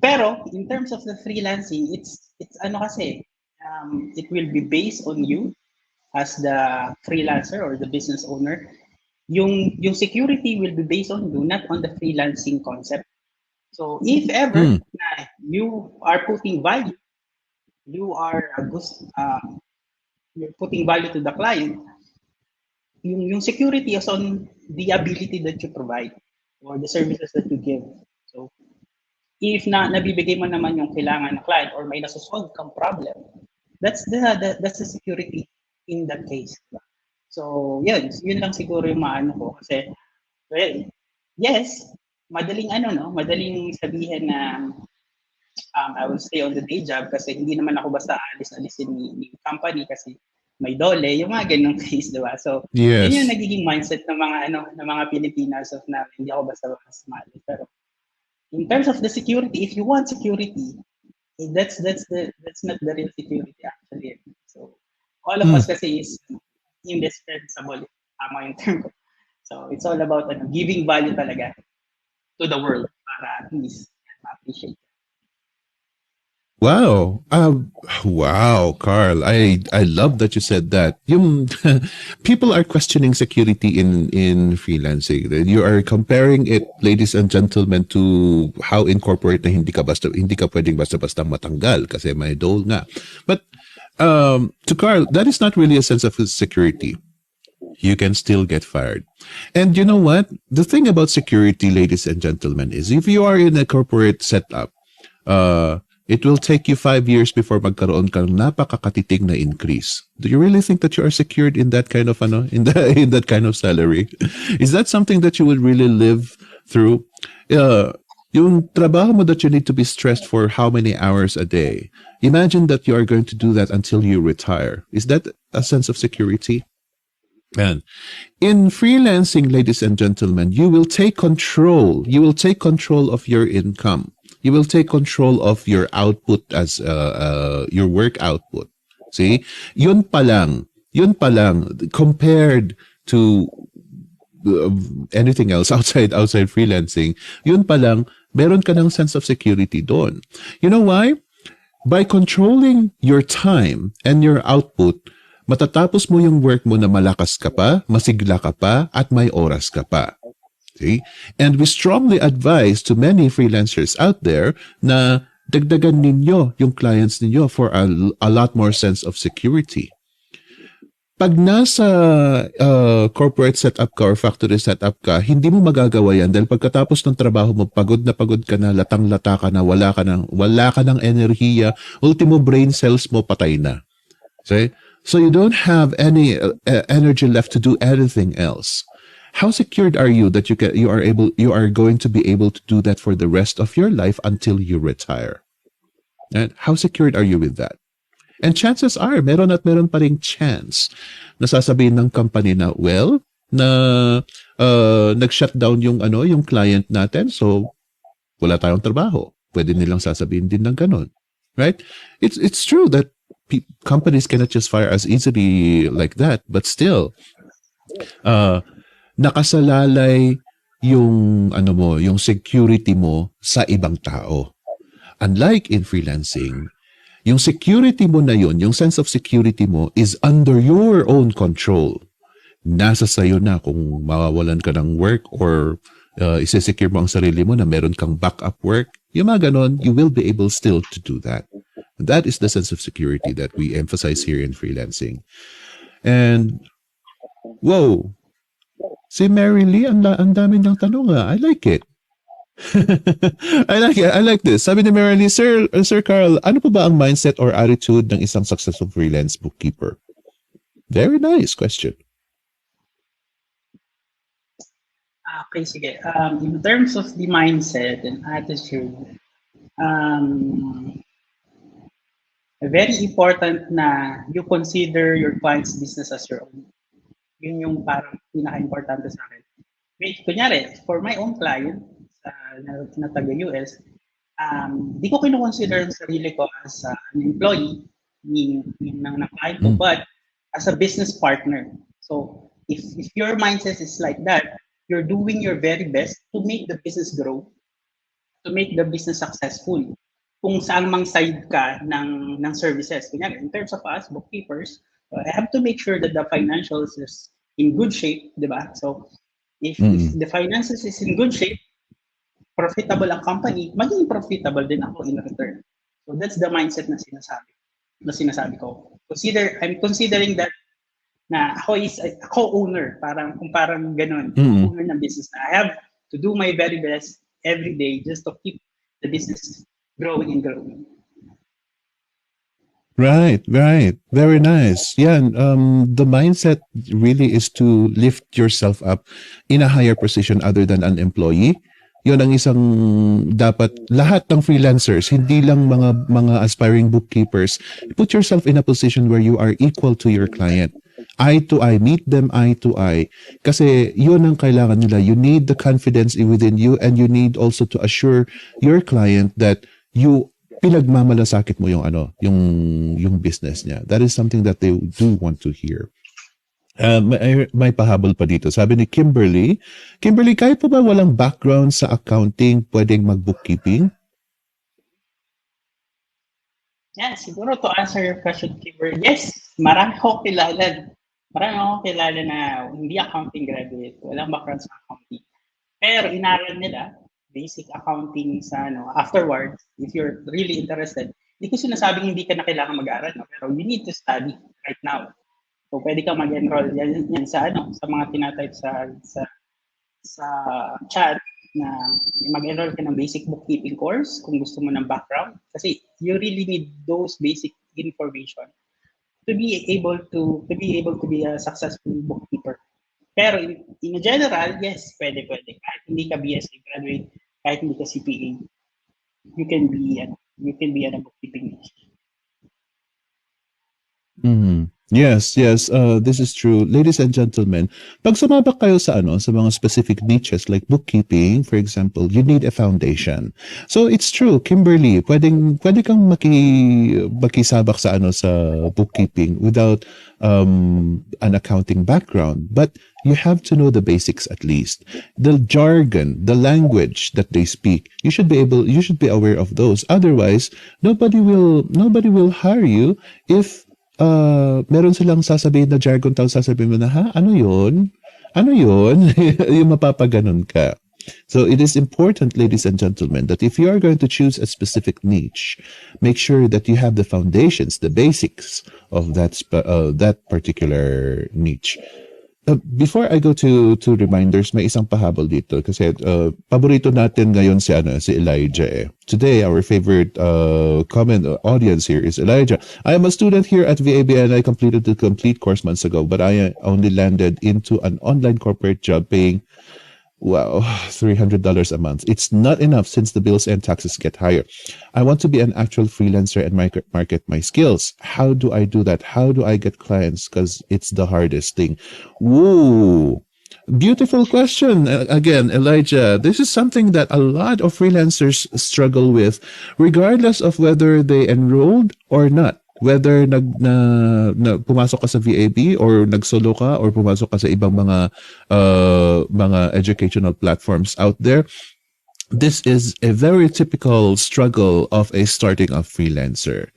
pero, in terms of the freelancing, it's it will be based on you as the freelancer or the business owner. Yung security will be based on you, not on the freelancing concept. So, if ever na you are putting value, you're putting value to the client, yung security is on the ability that you provide or the services that you give. So, if nabibigay mo naman yung kailangan ng client or may nasusolve kang problem, that's the security in that case. So, yun lang siguro yung maano ko kasi, well, yes, madaling sabihin na I will stay on the day job kasi hindi naman ako basta alisin ni company kasi may dole, yung mga ganung case, diba? So, yes. Yun yung nagiging mindset ng mga Pilipinas of na hindi ako basta maalis. Pero, in terms of the security, if you want security, that's not the real security actually. So, all of us kasi is indispensable. Tama yung term ko. So, it's all about giving value talaga to the world para at least ma-appreciate. Wow. Wow, Karl. I love that you said that. People are questioning security in freelancing. You are comparing it, ladies and gentlemen, to how in corporate na hindi ka pwedeng basta-basta matanggal kasi may dole nga. But to Karl, that is not really a sense of security. You can still get fired. And you know what? The thing about security, ladies and gentlemen, is if you are in a corporate setup, it will take you 5 years before magkaroon ka ng napakakatitig na increase. Do you really think that you are secured in that kind of in that kind of salary? Is that something that you would really live through? Yung trabaho mo that you need to be stressed for how many hours a day? Imagine that you are going to do that until you retire. Is that a sense of security? And in freelancing, ladies and gentlemen, you will take control. You will take control of your income. You will take control of your output as your work output. See, yun pa lang compared to anything else outside freelancing. Yun pa lang, meron ka ng sense of security doon. You know why? By controlling your time and your output, matatapos mo yung work mo na malakas ka pa, masigla ka pa, at may oras ka pa. See? And we strongly advise to many freelancers out there na dagdagan ninyo yung clients ninyo for a lot more sense of security. Pag nasa corporate setup ka or factory setup ka, hindi mo magagawa yan dahil pagkatapos ng trabaho mo, pagod ka na, latang-lata ka na, wala ka ng enerhiya, ultimo brain cells mo patay na. See? So you don't have any energy left to do anything else. How secured are you that you are going to be able to do that for the rest of your life until you retire? And how secured are you with that? And chances are, meron pa ring chance na sasabihin ng company na, well, na nag-shutdown yung client natin, so wala tayong trabaho. Pwede nilang sasabihin din ng ganun. Right? It's true that companies cannot just fire as easily like that, but still, Uh, nakasalalay yung ano mo, yung security mo sa ibang tao. Unlike in freelancing, yung security mo na yun, yung sense of security mo is under your own control. Nasa sayo na kung mawawalan ka ng work or isesecure mo ang sarili mo na meron kang backup work. Yung mga ganon, you will be able still to do that. That is the sense of security that we emphasize here in freelancing. And, whoa, si Mary Lee, ang dami niyang tanong I like it. I like this. Sabi ni Mary Lee, Sir Karl, ano pa ba ang mindset or attitude ng isang successful freelance bookkeeper? Very nice question. Okay, sige. In terms of the mindset and attitude, very important na you consider your client's business as your own. Yun yung parang pinaka-importante sa akin. Wait, kunyari, for my own client, na taga-US, di ko kino-consider ang sarili ko as an employee ng client ko, but as a business partner. So, if your mindset is like that, you're doing your very best to make the business grow, to make the business successful. Kung saan mang side ka ng services. Kunyari, in terms of us, bookkeepers, I have to make sure that the financials is in good shape, di ba? So, if the finances is in good shape, profitable ang company, maging profitable din ako in return. So, that's the mindset na sinasabi ko. I'm considering that na ako is a co-owner, parang ganun, owner ng business na I have to do my very best every day just to keep the business growing and growing. Right. Very nice. Yan, the mindset really is to lift yourself up in a higher position other than an employee. Yun ang isang dapat lahat ng freelancers, hindi lang mga aspiring bookkeepers. Put yourself in a position where you are equal to your client. Eye to eye, meet them eye to eye. Kasi yun ang kailangan nila. You need the confidence within you and you need also to assure your client that you pinagmamalasakit mo yung yung business niya. That is something that they do want to hear. May pahabol pa dito. Sabi ni Kimberly, kahit pa ba walang background sa accounting, pwedeng mag-bookkeeping? Yeah, siguro to answer your question, Kimberly, yes, marami akong kilala na hindi accounting graduate, walang background sa accounting. Pero inaral nila basic accounting sa afterwards, if you're really interested. Hindi ko sinasabing hindi ka na kailangan mag-aral, pero you need to study right now. So pwede kang mag-enroll yan sa mga tinatype sa chat na mag-enroll ka ng basic bookkeeping course kung gusto mo ng background kasi you really need those basic information to be able to be a successful bookkeeper. Pero in general, yes, pwede. Kahit hindi ka BSc graduate, kahit hindi ka CPA, you can be a bookkeeping niche. Yes, this is true. Ladies and gentlemen, pag sumabak kayo sa mga specific niches like bookkeeping, for example, you need a foundation. So it's true, Kimberly, pwede kang makisabak sa sa bookkeeping without an accounting background, but you have to know the basics at least. The jargon, the language that they speak, you should be aware of those. Otherwise, nobody will hire you if meron silang sasabihin na jargon, tapos sasabihin mo na, ano yun? Yung mapapaganon ka. So it is important, ladies and gentlemen, that if you are going to choose a specific niche, make sure that you have the foundations, the basics of that particular niche. Before I go to reminders, may isang pahabol dito kasi paborito natin ngayon si Elijah. Today, our favorite comment audience here is Elijah. I am a student here at VAB and I completed the complete course months ago, but I only landed into an online corporate job paying $300 a month. It's not enough since the bills and taxes get higher. I want to be an actual freelancer and market my skills. How do I do that? How do I get clients? Because it's the hardest thing. Whoa. Beautiful question. Again, Elijah, this is something that a lot of freelancers struggle with, regardless of whether they enrolled or not. whether pumasok ka sa VAB or nagsolo ka or pumasok ka sa ibang mga educational platforms out there, this is a very typical struggle of a starting off freelancer.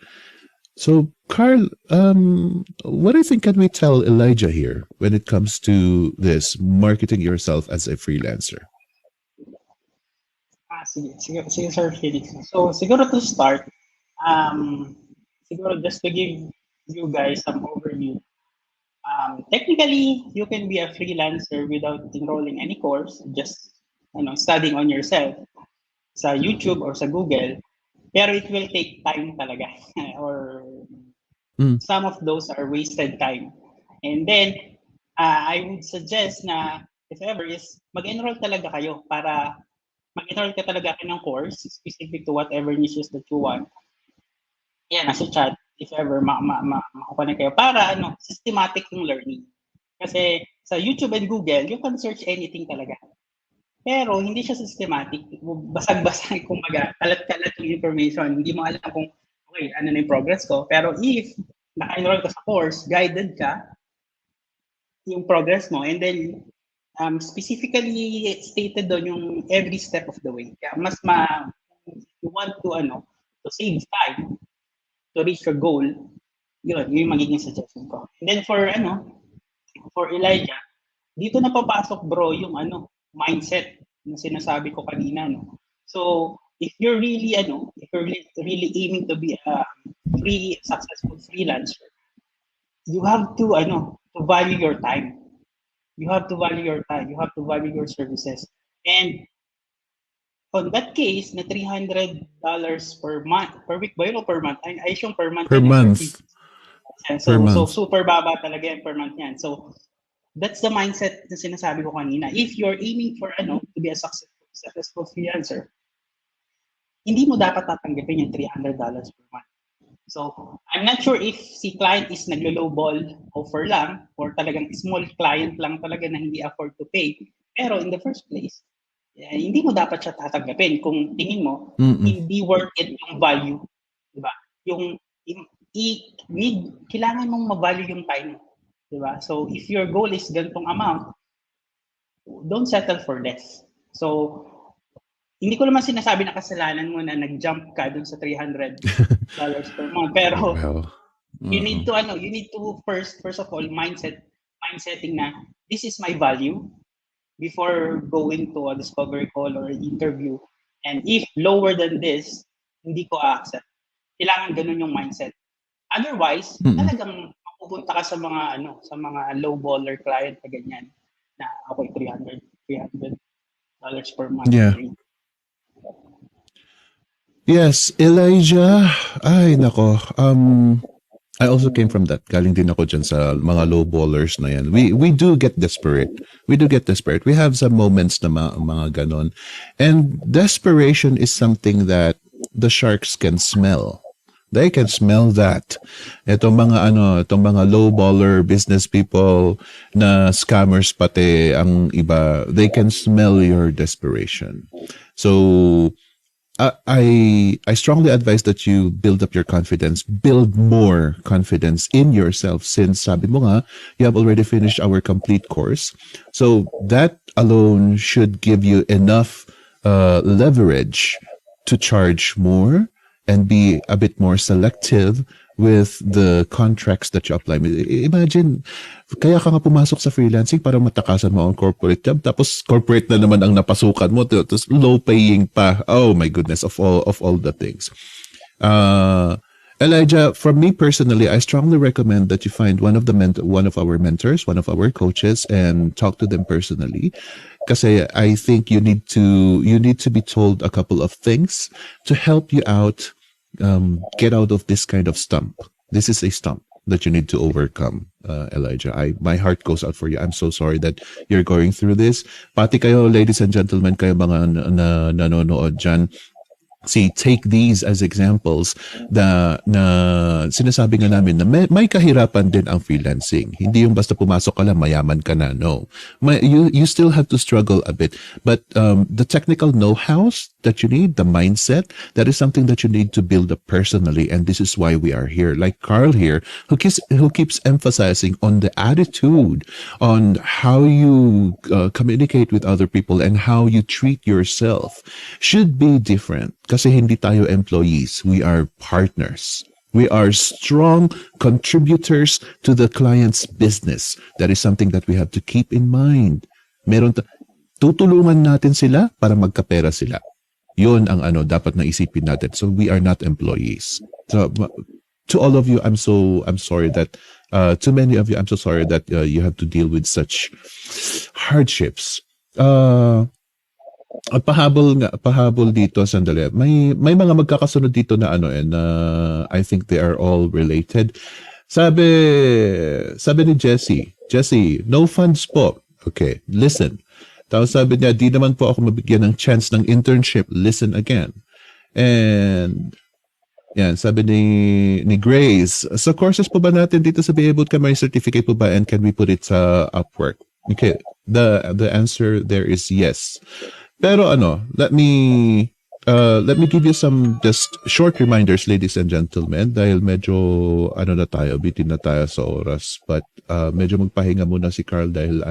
So, Karl, what do you think can we tell Elijah here when it comes to this marketing yourself as a freelancer? Sige, Sir Felix. So, siguro to start, siguro just to give you guys some overview. Technically, you can be a freelancer without enrolling any course, just studying on yourself sa YouTube or sa Google. Pero it will take time talaga, or some of those are wasted time. And then, I would suggest na if ever is mag-enroll talaga kayo para mag-enroll ka talaga ng course specific to whatever niches that you want. Yan, nasa chat, if ever makukuha kayo para systematic yung learning. Kasi sa YouTube and Google, you can search anything talaga. Pero hindi siya systematic. Basag-basag, kumbaga, kalat-kalat yung information. Hindi mo alam kung, okay, ano na yung progress ko. Pero if naka-enroll ka sa course, guided ka, yung progress mo, and then specifically stated doon yung every step of the way. Kaya you want to save time to reach your goal, yun yung magiging suggestion ko. And then for Elijah, dito na papasok bro yung mindset na sinasabi ko kanina, no. So if you're really aiming to be a successful freelancer, you have to value your time. You have to value your time. You have to value your services. And on that case, na $300 per month, per week ba yun o per month? Ay yung per month. Per month. So super baba talaga yan per month yan. So that's the mindset na sinasabi ko kanina. If you're aiming for to be a successful freelancer, hindi mo dapat tatanggapin yung $300 per month. So, I'm not sure if si client is naglo-lowball offer lang or talagang small client lang talaga na hindi afford to pay. Pero in the first place, hindi mo dapat siya tatanggapin kung tingin mo hindi worth it yung value, di ba? Kailangan mong ma-value yung time, di ba? So, if your goal is ganitong amount, don't settle for less. So, hindi ko naman sinasabi na kasalanan mo na nag-jump ka dun sa $300 per month. Pero you need to first of all mindsetting na this is my value before going to a discovery call or an interview. And if lower than this, hindi ko accept. Kailangan ganun yung mindset. Otherwise, talagang mapupunta ka sa mga low baller client na ganyan na okay, $300 per month. Yeah. Yes, Elijah. Ay, nako. I also came from that. Galing din ako dyan sa mga low ballers na yan. We do get desperate. We have some moments na mga ganon. And desperation is something that the sharks can smell. They can smell that. Itong mga low baller business people na scammers pati ang iba, they can smell your desperation. So, I strongly advise that you build up your confidence, build more confidence in yourself since sabi mo nga, you have already finished our complete course. So that alone should give you enough leverage to charge more and be a bit more selective with the contracts that you apply. Imagine, kaya ka nga pumasok sa freelancing para matakasan mo ang corporate job, tapos corporate na naman ang napasukan mo, tapos low paying pa. Oh my goodness, of all the things. Elijah, for me personally, I strongly recommend that you find one of our mentors, one of our coaches, and talk to them personally. Kasi I think you need to be told a couple of things to help you out, get out of this kind of stump. This is a stump that you need to overcome, Elijah. My heart goes out for you. I'm so sorry that you're going through this. Pati kayo, ladies and gentlemen, kayo mga nanonood dyan, take these as examples na sinasabi nga namin na may kahirapan din ang freelancing. Hindi yung basta pumasok ka lang, mayaman ka na. No. You still have to struggle a bit. But the technical know-hows that you need, the mindset. That is something that you need to build up personally. And this is why we are here. Like Karl here, who keeps emphasizing on the attitude, on how you communicate with other people and how you treat yourself should be different. Kasi hindi tayo employees. We are partners. We are strong contributors to the client's business. That is something that we have to keep in mind. Tutulungan natin sila para magkapera sila. Yun ang dapat na isipin natin. So we are not employees. So to all of you, I'm sorry that to many of you, I'm so sorry that you have to deal with such hardships. Pahabol dito, sandali. May mga magkakasunod dito na I think they are all related. Sabi ni Jessie, no funds po. Okay, listen. Tapos sabi niya, di naman po ako mabigyan ng chance ng internship. Listen again. And yan, sabi ni Grace, sa courses po ba natin dito sa BA Bootcamp, may certificate po ba and can we put it sa Upwork? Okay, the answer there is yes. Pero let me give you some just short reminders, ladies and gentlemen, dahil medyo bitin na tayo sa oras, but medyo magpahinga muna si Karl dahil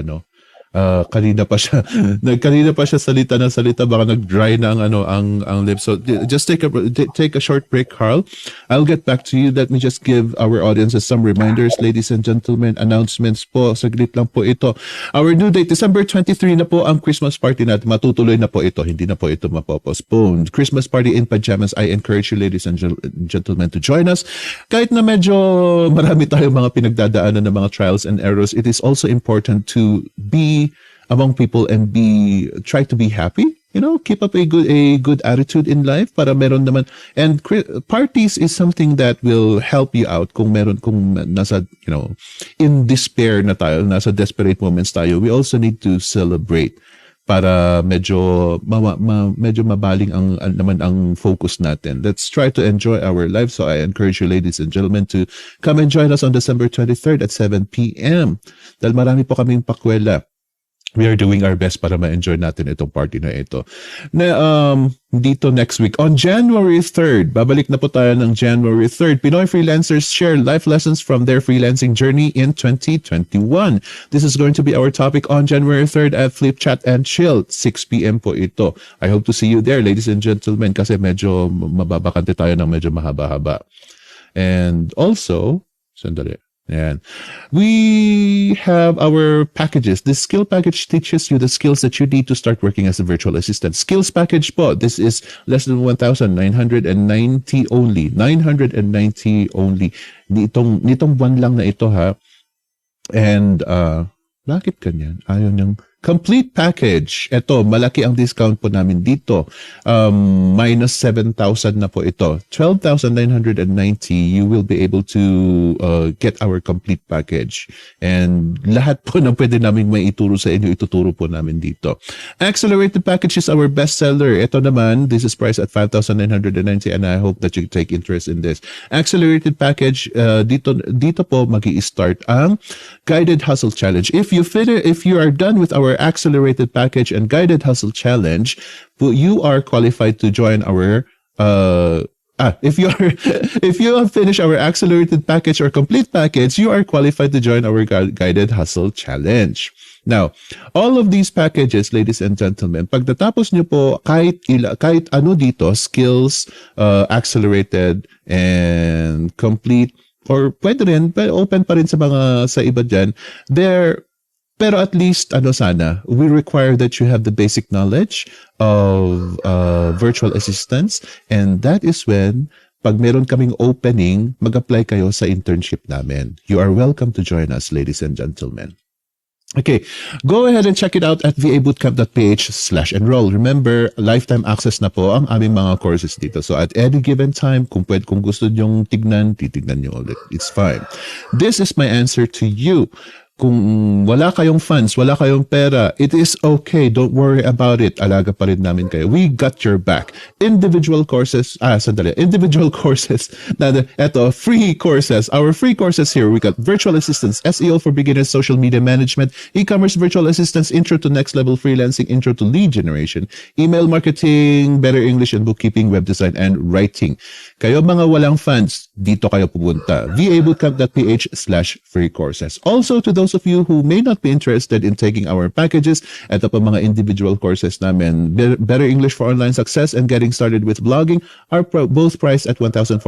kanina pa siya salita na salita, baka nag-dry na ang lips. So just take a short break, Karl. I'll get back to you. Let me just give our audiences some reminders, ladies and gentlemen, announcements po. Saglit lang po ito. Our new date, December 23 na po ang Christmas party natin. Matutuloy na po ito. Hindi na po ito mapopostpone. Christmas party in pajamas. I encourage you, ladies and gentlemen, to join us. Kahit na medyo marami tayong mga pinagdadaanan ng mga trials and errors, it is also important to be among people and try to be happy, keep up a good attitude in life para meron naman. And parties is something that will help you out kung nasa in despair na tayo, nasa desperate moments tayo. We also need to celebrate para medyo mabaling ang focus natin. Let's try to enjoy our life. So I encourage you, ladies and gentlemen, to come and join us on December 23rd at 7 p.m. Dahil marami po kaming pakwela. We are doing our best para ma-enjoy natin itong party na ito. Dito next week, on January 3rd, babalik na po tayo ng January 3rd. Pinoy freelancers share life lessons from their freelancing journey in 2021. This is going to be our topic on January 3rd at Flip Chat and Chill, 6 p.m. po ito. I hope to see you there, ladies and gentlemen, kasi medyo mababakante tayo ng medyo mahaba-haba. And also, sandali. And we have our packages. This skill package teaches you the skills that you need to start working as a virtual assistant. Skills package po. This is less than 1,990 only. 990 only. Nitong buwan lang na ito, ha. And bakit ganyan? Ayaw niyang complete package. Ito, malaki ang discount po namin dito. Minus 7,000 na po ito. 12,990, you will be able to get our complete package. And lahat po na pwede namin may ituro sa inyo, ituturo po namin dito. Accelerated package is our best seller. Ito naman, this is priced at 5,990 and I hope that you take interest in this. Accelerated package, dito po magi-start ang Guided Hustle Challenge. If you are done with our accelerated package and guided hustle challenge, you are qualified to join our if you have finished our accelerated package or complete package, you are qualified to join our guided hustle challenge. Now, all of these packages, ladies and gentlemen, pag natapos nyo po kahit ano dito, skills, accelerated and complete, or pwede rin, open pa rin sa iba dyan, pero at least, we require that you have the basic knowledge of virtual assistants, and that is when, pag meron kaming opening, mag-apply kayo sa internship namin. You are welcome to join us, ladies and gentlemen. Okay, go ahead and check it out at vabootcamp.ph/enroll. Remember, lifetime access na po ang aming mga courses dito. So at any given time, kung gusto nyong titignan nyo ulit. It's fine. This is my answer to you. Kung wala kayong funds, wala kayong pera, it is okay. Don't worry about it. Alaga pa rin namin kayo. We got your back. Individual courses, sandali. Individual courses. Eto, free courses. Our free courses here, we got virtual assistants, SEO for beginners, social media management, e-commerce virtual assistants, intro to next level freelancing, intro to lead generation, email marketing, better English and bookkeeping, web design, and writing. Kayo mga walang funds, dito kayo pupunta. vabootcamp.ph/free courses. Also, to those of you who may not be interested in taking our packages, ito pa mga individual courses namin. Better English for Online Success and Getting Started with Blogging are both priced at $1,490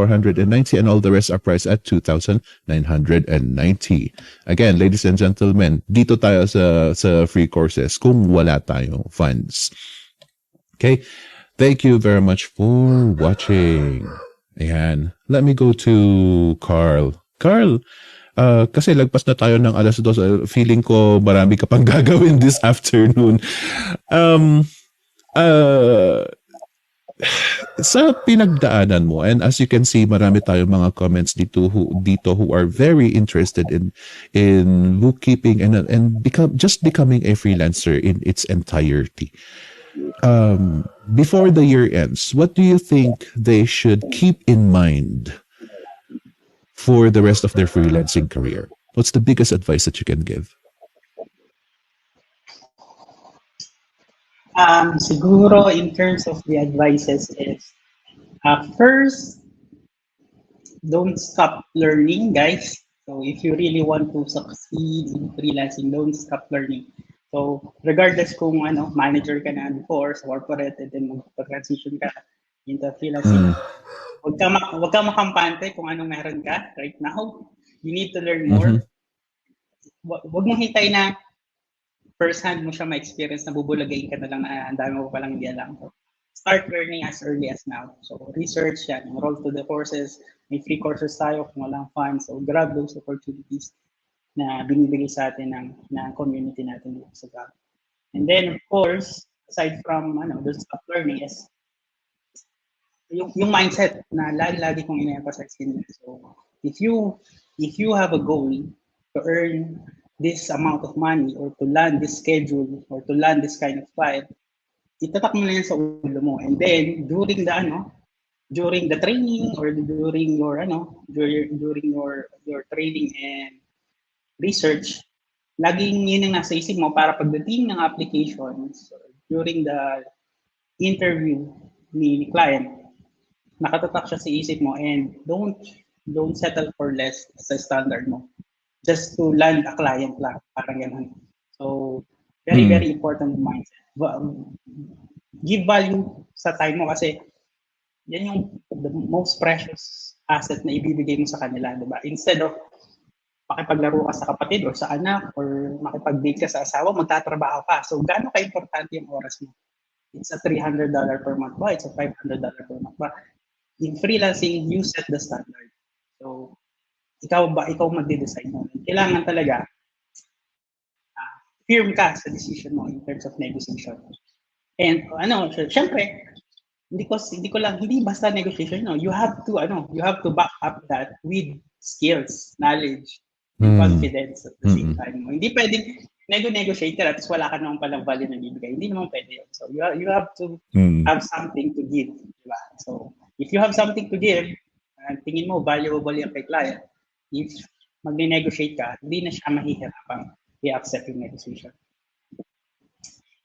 and all the rest are priced at $2,990. Again, ladies and gentlemen, dito tayo sa free courses kung wala tayong funds. Okay? Thank you very much for watching. Ayan. Let me go to Karl. Karl, kasi lagpas na tayo ng 2:00. Feeling ko marami ka pang gagawin this afternoon. Sa pinagdaanan mo, and as you can see, marami tayong mga comments dito who are very interested in bookkeeping and becoming a freelancer in its entirety. Before the year ends, what do you think they should keep in mind for the rest of their freelancing career? What's the biggest advice that you can give? Siguro in terms of the advices is, first, don't stop learning, guys. So if you really want to succeed in freelancing, don't stop learning. So regardless kung manager ka na before sa corporate and then mag-transition ka into freelancing, wag ka makampante kung anong meron ka right now. You need to learn more. Wag mong hintay na first hand mo siya ma-experience na bubulagayin ka na lang na ang dami mo palang hindi alam. So, start learning as early as now. So research yan, enroll to the courses, may free courses tayo kung walang funds. So grab those opportunities na binibigay sa atin ng community natin dito sa Zara. And then of course, aside from the stop learning is yung mindset na lagi kong ina-emphasize din. So if you have a goal to earn this amount of money or to land this schedule or to land this kind of client, itatak mo na yan sa ulo mo. And then during the training or during your training and research, laging yun ang nasa isip mo para pagdating ng applications during the interview ni client, nakatatak siya sa isip mo and don't settle for less sa standard mo just to land a client lang, parang ganun. So very very important mindset. Give value sa time mo kasi yan yung the most precious asset na ibibigay mo sa kanila, diba? Instead of makipaglaro ka sa kapatid or sa anak or makipag-date ka sa asawa, magtatrabaho ka. So gaano ka-importante yung oras mo? It's a $300 per month ba? It's a $500 per month ba? In freelancing, you set the standard. So ikaw magde-decide mo. Kailangan talaga firm ka sa decision mo in terms of negotiation. And syempre, hindi basta negotiation, you have to back up that with skills, knowledge, and confidence at the same time. Hindi pwedeng negotiate ka tapos wala ka naman palang value na bibigay. Hindi naman pwede yun. So you have to have something to give, diba? So if you have something to give, tingin mo valuable yung kay client, if magne-negotiate ka, hindi na siya mahihirapang i-accept yung negotiation.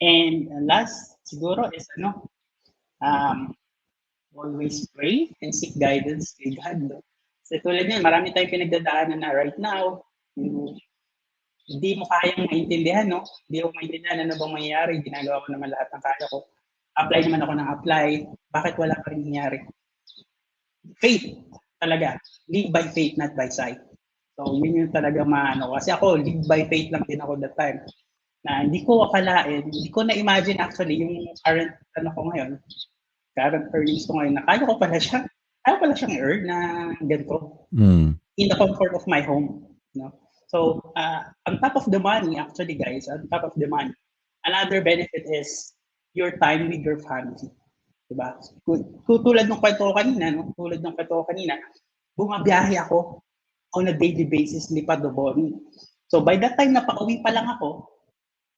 And last siguro is always pray and seek guidance kay God. So tulad niyan, marami tayong pinagdadaanan na right now, hindi mo kayang maintindihan, no? Hindi mo maintindihan ano bang mangyayari, ginagawa ko naman lahat ng kaya ko. Apply naman ako ng apply, bakit wala pa rin nangyari? Faith, talaga. Live by faith, not by sight. So yun yung talaga kasi ako, live by faith lang din ako that time. Na hindi ko akalain, hindi ko na-imagine actually yung current current earnings ko ngayon, na kaya ko pala siyang earn na ganito in the comfort of my home. No? So, on top of the money, actually guys, another benefit is your time with your family. Diba? Tulad ng kwento ko kanina, bumabiyahe ako on a daily basis, lipat the body. So by that time na pauwi pa lang ako,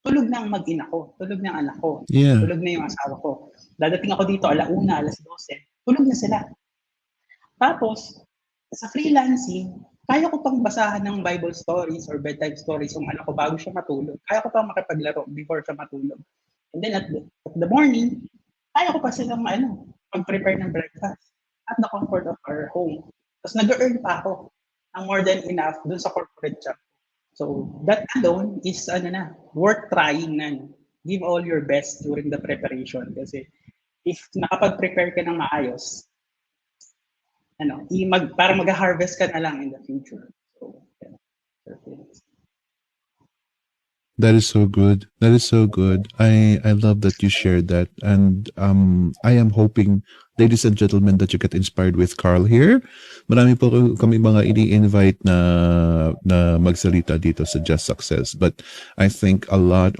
tulog na ang mag-ina ko, tulog na ang anak ko, Yeah. tulog na yung asawa ko. Dadating ako dito 1:00, 12:00, tulog na sila. Tapos, sa freelancing, kaya ko pang basahan ng Bible stories or bedtime stories yung anak ko bago siya matulog. Kaya ko pang makipaglaro before siya matulog. And then at the morning, kaya ko pa silang pag-prepare ng breakfast at the comfort of our home. Tapos nag-earn pa ako ng more than enough dun sa corporate job. So that alone is worth trying na. Give all your best during the preparation kasi if nakapag-prepare ka ng maayos, para mag-harvest ka na lang in the future. So, yeah. Perfect. That is so good. That is so good. I love that you shared that. And I am hoping, ladies and gentlemen, that you get inspired with Karl here. Marami po kami mga ini-invite na magsalita dito sa JasSuccess. But I think a lot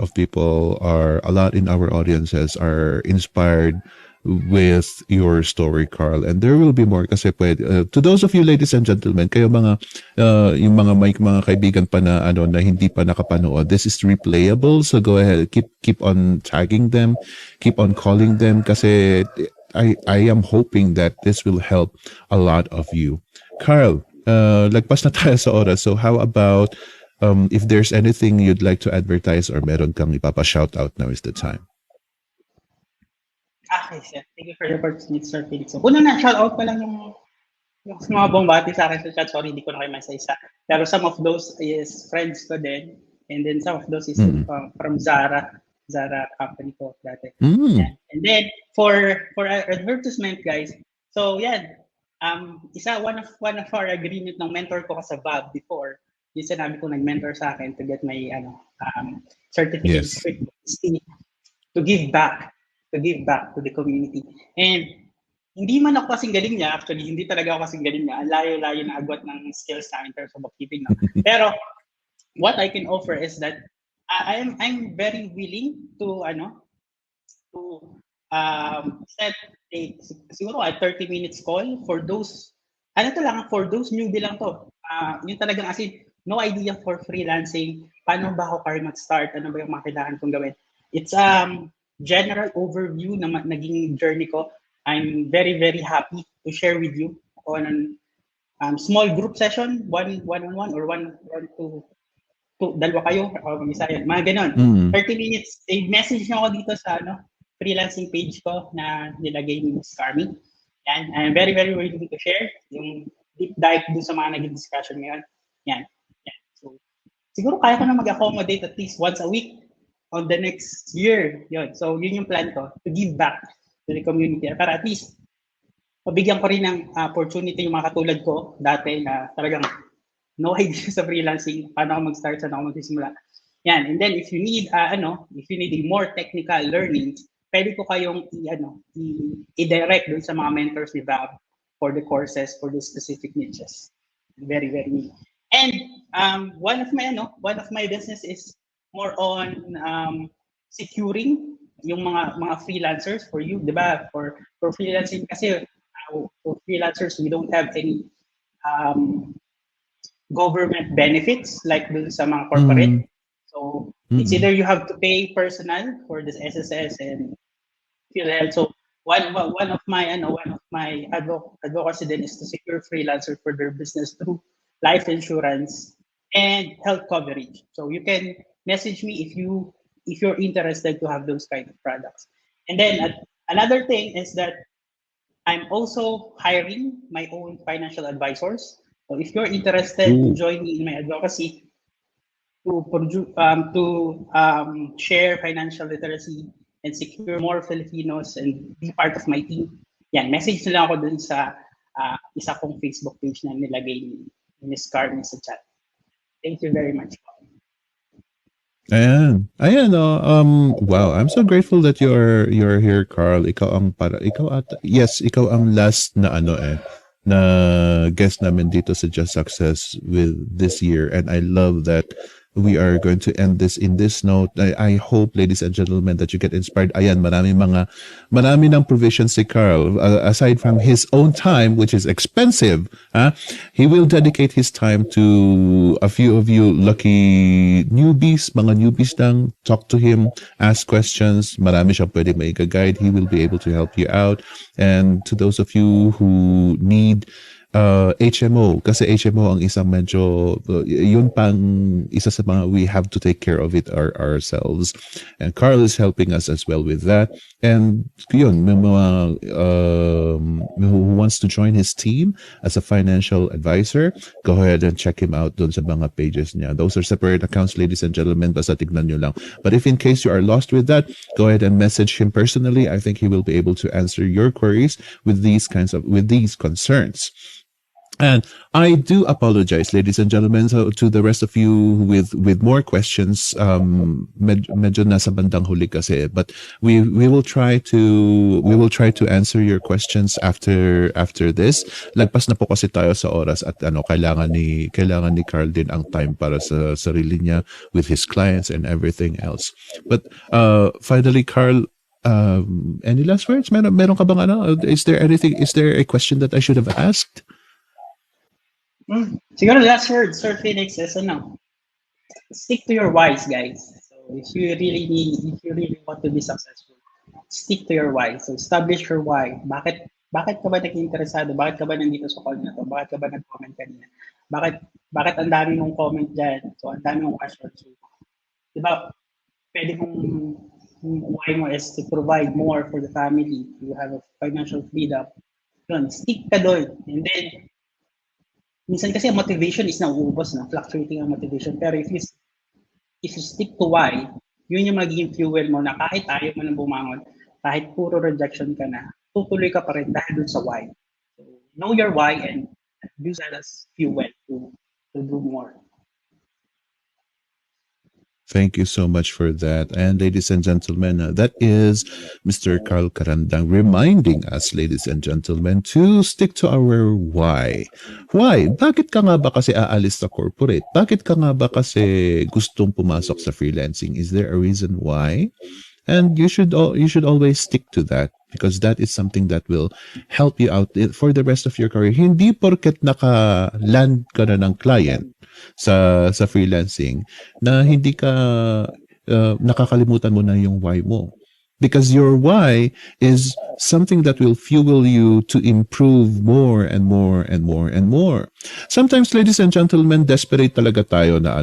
in our audiences are inspired with your story, Karl. And there will be more kasi to those of you, ladies and gentlemen, kayo yung mga kaibigan pa na hindi pa nakapanood, this is replayable. So go ahead, keep on tagging them, keep on calling them kasi I am hoping that this will help a lot of you. Karl, lagpas na tayo sa oras. So how about if there's anything you'd like to advertise or meron kang ipapa-shout out, now is the time. Okay, sir. Thank you for the opportunity, Sir Felix. So, una na, shout out pa lang yung mga bombati sa akin sa chat. Sorry, hindi ko na kayo isa-isa. Pero some of those is friends ko din. And then some of those is from Zara company ko dati. Yeah. And then for advertisement, guys. So yan, one of our agreement ng mentor ko sa VAB before, yung sinabi ko nag-mentor sa akin to get my certificate to give back to the community. And hindi man ako kasing galing niya, actually, hindi talaga ako kasing galing niya. Ang layo-layo na agwat ng skills namin in terms of bookkeeping. No? Pero what I can offer is that I'm very willing to set siguro a 30 minutes call for those for those newbie lang to. Yung talagang as in, no idea for freelancing, paano ba ako mag-start, ano ba yung mga kailangan kong gawin. It's general overview na naging journey ko. I'm very, very happy to share with you on small group session, one-on-one or one to dalawa kayo o isa yan. Mga ganon. 30 minutes. Message nyo ako dito sa freelancing page ko na nilagay ni Ms. Carmi. Yan. I'm very, very willing to share yung deep dive dun sa mga naging discussion ngayon. Yan. So, siguro kaya ko na mag-accommodate at least once a week on the next year. Yun. So, yun yung plan ko, to give back to the community. Para at least, mabigyan ko rin ng opportunity yung mga katulad ko dati na talagang no idea sa freelancing, paano ako mag-start, saan ako magsisimula. Yan. And then, if you need a more technical learning, pwede ko kayong i-direct dun sa mga mentors ni Bob for the courses, for the specific niches. Very, very. And one of my business is more on securing yung mga freelancers for you, di ba? For freelancing kasi for freelancers we don't have any government benefits like dun sa mga corporate. So it's either you have to pay personal for this SSS and PhilHealth. So one of my advocacy then is to secure freelancers for their business through life insurance and health coverage. So you can message me if you're interested to have those kind of products. And then another thing is that I'm also hiring my own financial advisors. So if you're interested to join me in my advocacy to share financial literacy and secure more Filipinos and be part of my team, yan, message na lang ako dun sa isa kong Facebook page na nilagay ni Ms. Carl sa chat. Thank you very much. Ayan. Wow, I'm so grateful that you're here, Karl. Ikaw ang last na na guest namin dito sa JasSuccess with this year, and I love that we are going to end this in this note. I hope, ladies and gentlemen, that you get inspired. Ayan, marami ng provisions si Karl. Aside from his own time, which is expensive, he will dedicate his time to a few of you lucky newbies, mga newbies lang. Talk to him, ask questions. Marami siyang pwede maika-guide. He will be able to help you out. And to those of you who need HMO, kasi HMO ang isang medyo yun pang isa sa mga we have to take care of it ourselves, and Karl is helping us as well with that. And yun, may mga who wants to join his team as a financial advisor, go ahead and check him out dun sa mga pages niya. Those are separate accounts, ladies and gentlemen, basta tignan nyo lang. But if in case you are lost with that, go ahead and message him personally. I think he will be able to answer your queries with these concerns. And I do apologize, ladies and gentlemen, so to the rest of you with more questions. Medyo nasa bandang huli kasi, but we will try to answer your questions after this. Lagpas na po kasi tayo sa oras at kailangan ni Karl din ang time para sa sarili niya with his clients and everything else. But finally, Karl, any last words? Meron ka bang is there a question that I should have asked? Siguro last word, Sir Phoenix, is stick to your whys, guys. So if you really want to be successful, stick to your why. So establish your why. Bakit ka ba naging interesado? Bakit ka ba nandito sa call na to? Bakit ka ba nag-comment kanina? Bakit ang dami mong comment dyan? So ang dami mong question. So, diba, pwede mong why mo is to provide more for the family. You have a financial freedom. Yun, stick ka doon. And then, minsan kasi motivation is nauubos, fluctuating ang motivation. Pero if you stick to why, yun yung magiging fuel mo na kahit ayaw mo nang bumangon, kahit puro rejection ka na, tutuloy ka pa rin dahil dun sa why. So, know your why and use that as fuel to do more. Thank you so much for that. And ladies and gentlemen, that is Mr. Karl Karandang reminding us, ladies and gentlemen, to stick to our why. Why? Bakit ka nga ba kasi aalis sa corporate? Bakit ka nga ba kasi gustong pumasok sa freelancing? Is there a reason why? And you should always stick to that, because that is something that will help you out for the rest of your career. Hindi porket naka-land ka na ng client sa freelancing na hindi ka nakakalimutan mo na yung why mo. Because your why is something that will fuel you to improve more and more and more and more. Sometimes, ladies and gentlemen, desperate talaga tayo na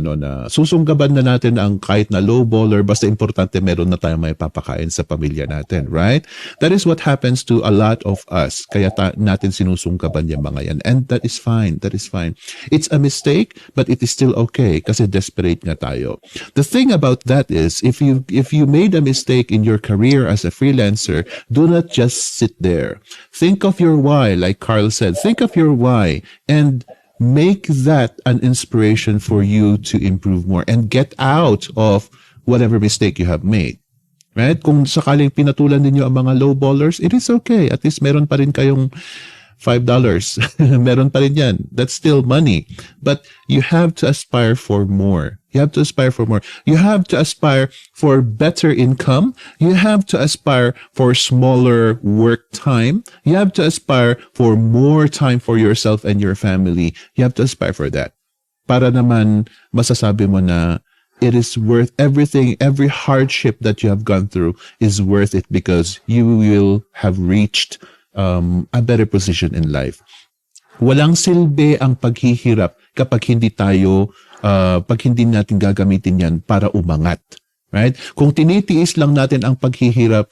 susunggaban na natin ang kahit na low baller, basta importante meron na tayong may papakain sa pamilya natin, right? That is what happens to a lot of us. Kaya natin sinusunggaban yung mga yan. And that is fine. That is fine. It's a mistake, but it is still okay kasi desperate nga tayo. The thing about that is, if you made a mistake in your career as a freelancer, do not just sit there. Think of your why, like Karl said. Think of your why and make that an inspiration for you to improve more and get out of whatever mistake you have made. Right? Kung sakaling pinatulan ninyo ang mga low ballers, it is okay. At least meron pa rin kayong $5. Meron pa rin yan. That's still money. But you have to aspire for more. You have to aspire for more. You have to aspire for better income. You have to aspire for smaller work time. You have to aspire for more time for yourself and your family. You have to aspire for that. Para naman masasabi mo na it is worth everything. Every hardship that you have gone through is worth it because you will have reached a better position in life. Walang silbi ang paghihirap kapag hindi natin gagamitin yan para umangat. Right? Kung tinitiis lang natin ang paghihirap,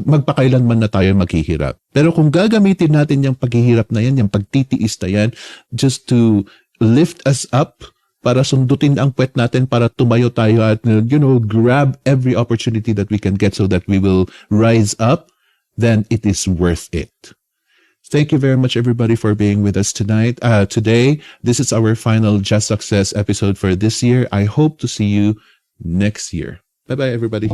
magpakailanman na tayo maghihirap. Pero kung gagamitin natin yung paghihirap na yan, yung pagtitiis na yan, just to lift us up, para sundutin ang puwet natin, para tumayo tayo at, grab every opportunity that we can get so that we will rise up, then it is worth it. Thank you very much, everybody, for being with us today. This is our final JasSuccess episode for this year. I hope to see you next year. Bye-bye, everybody.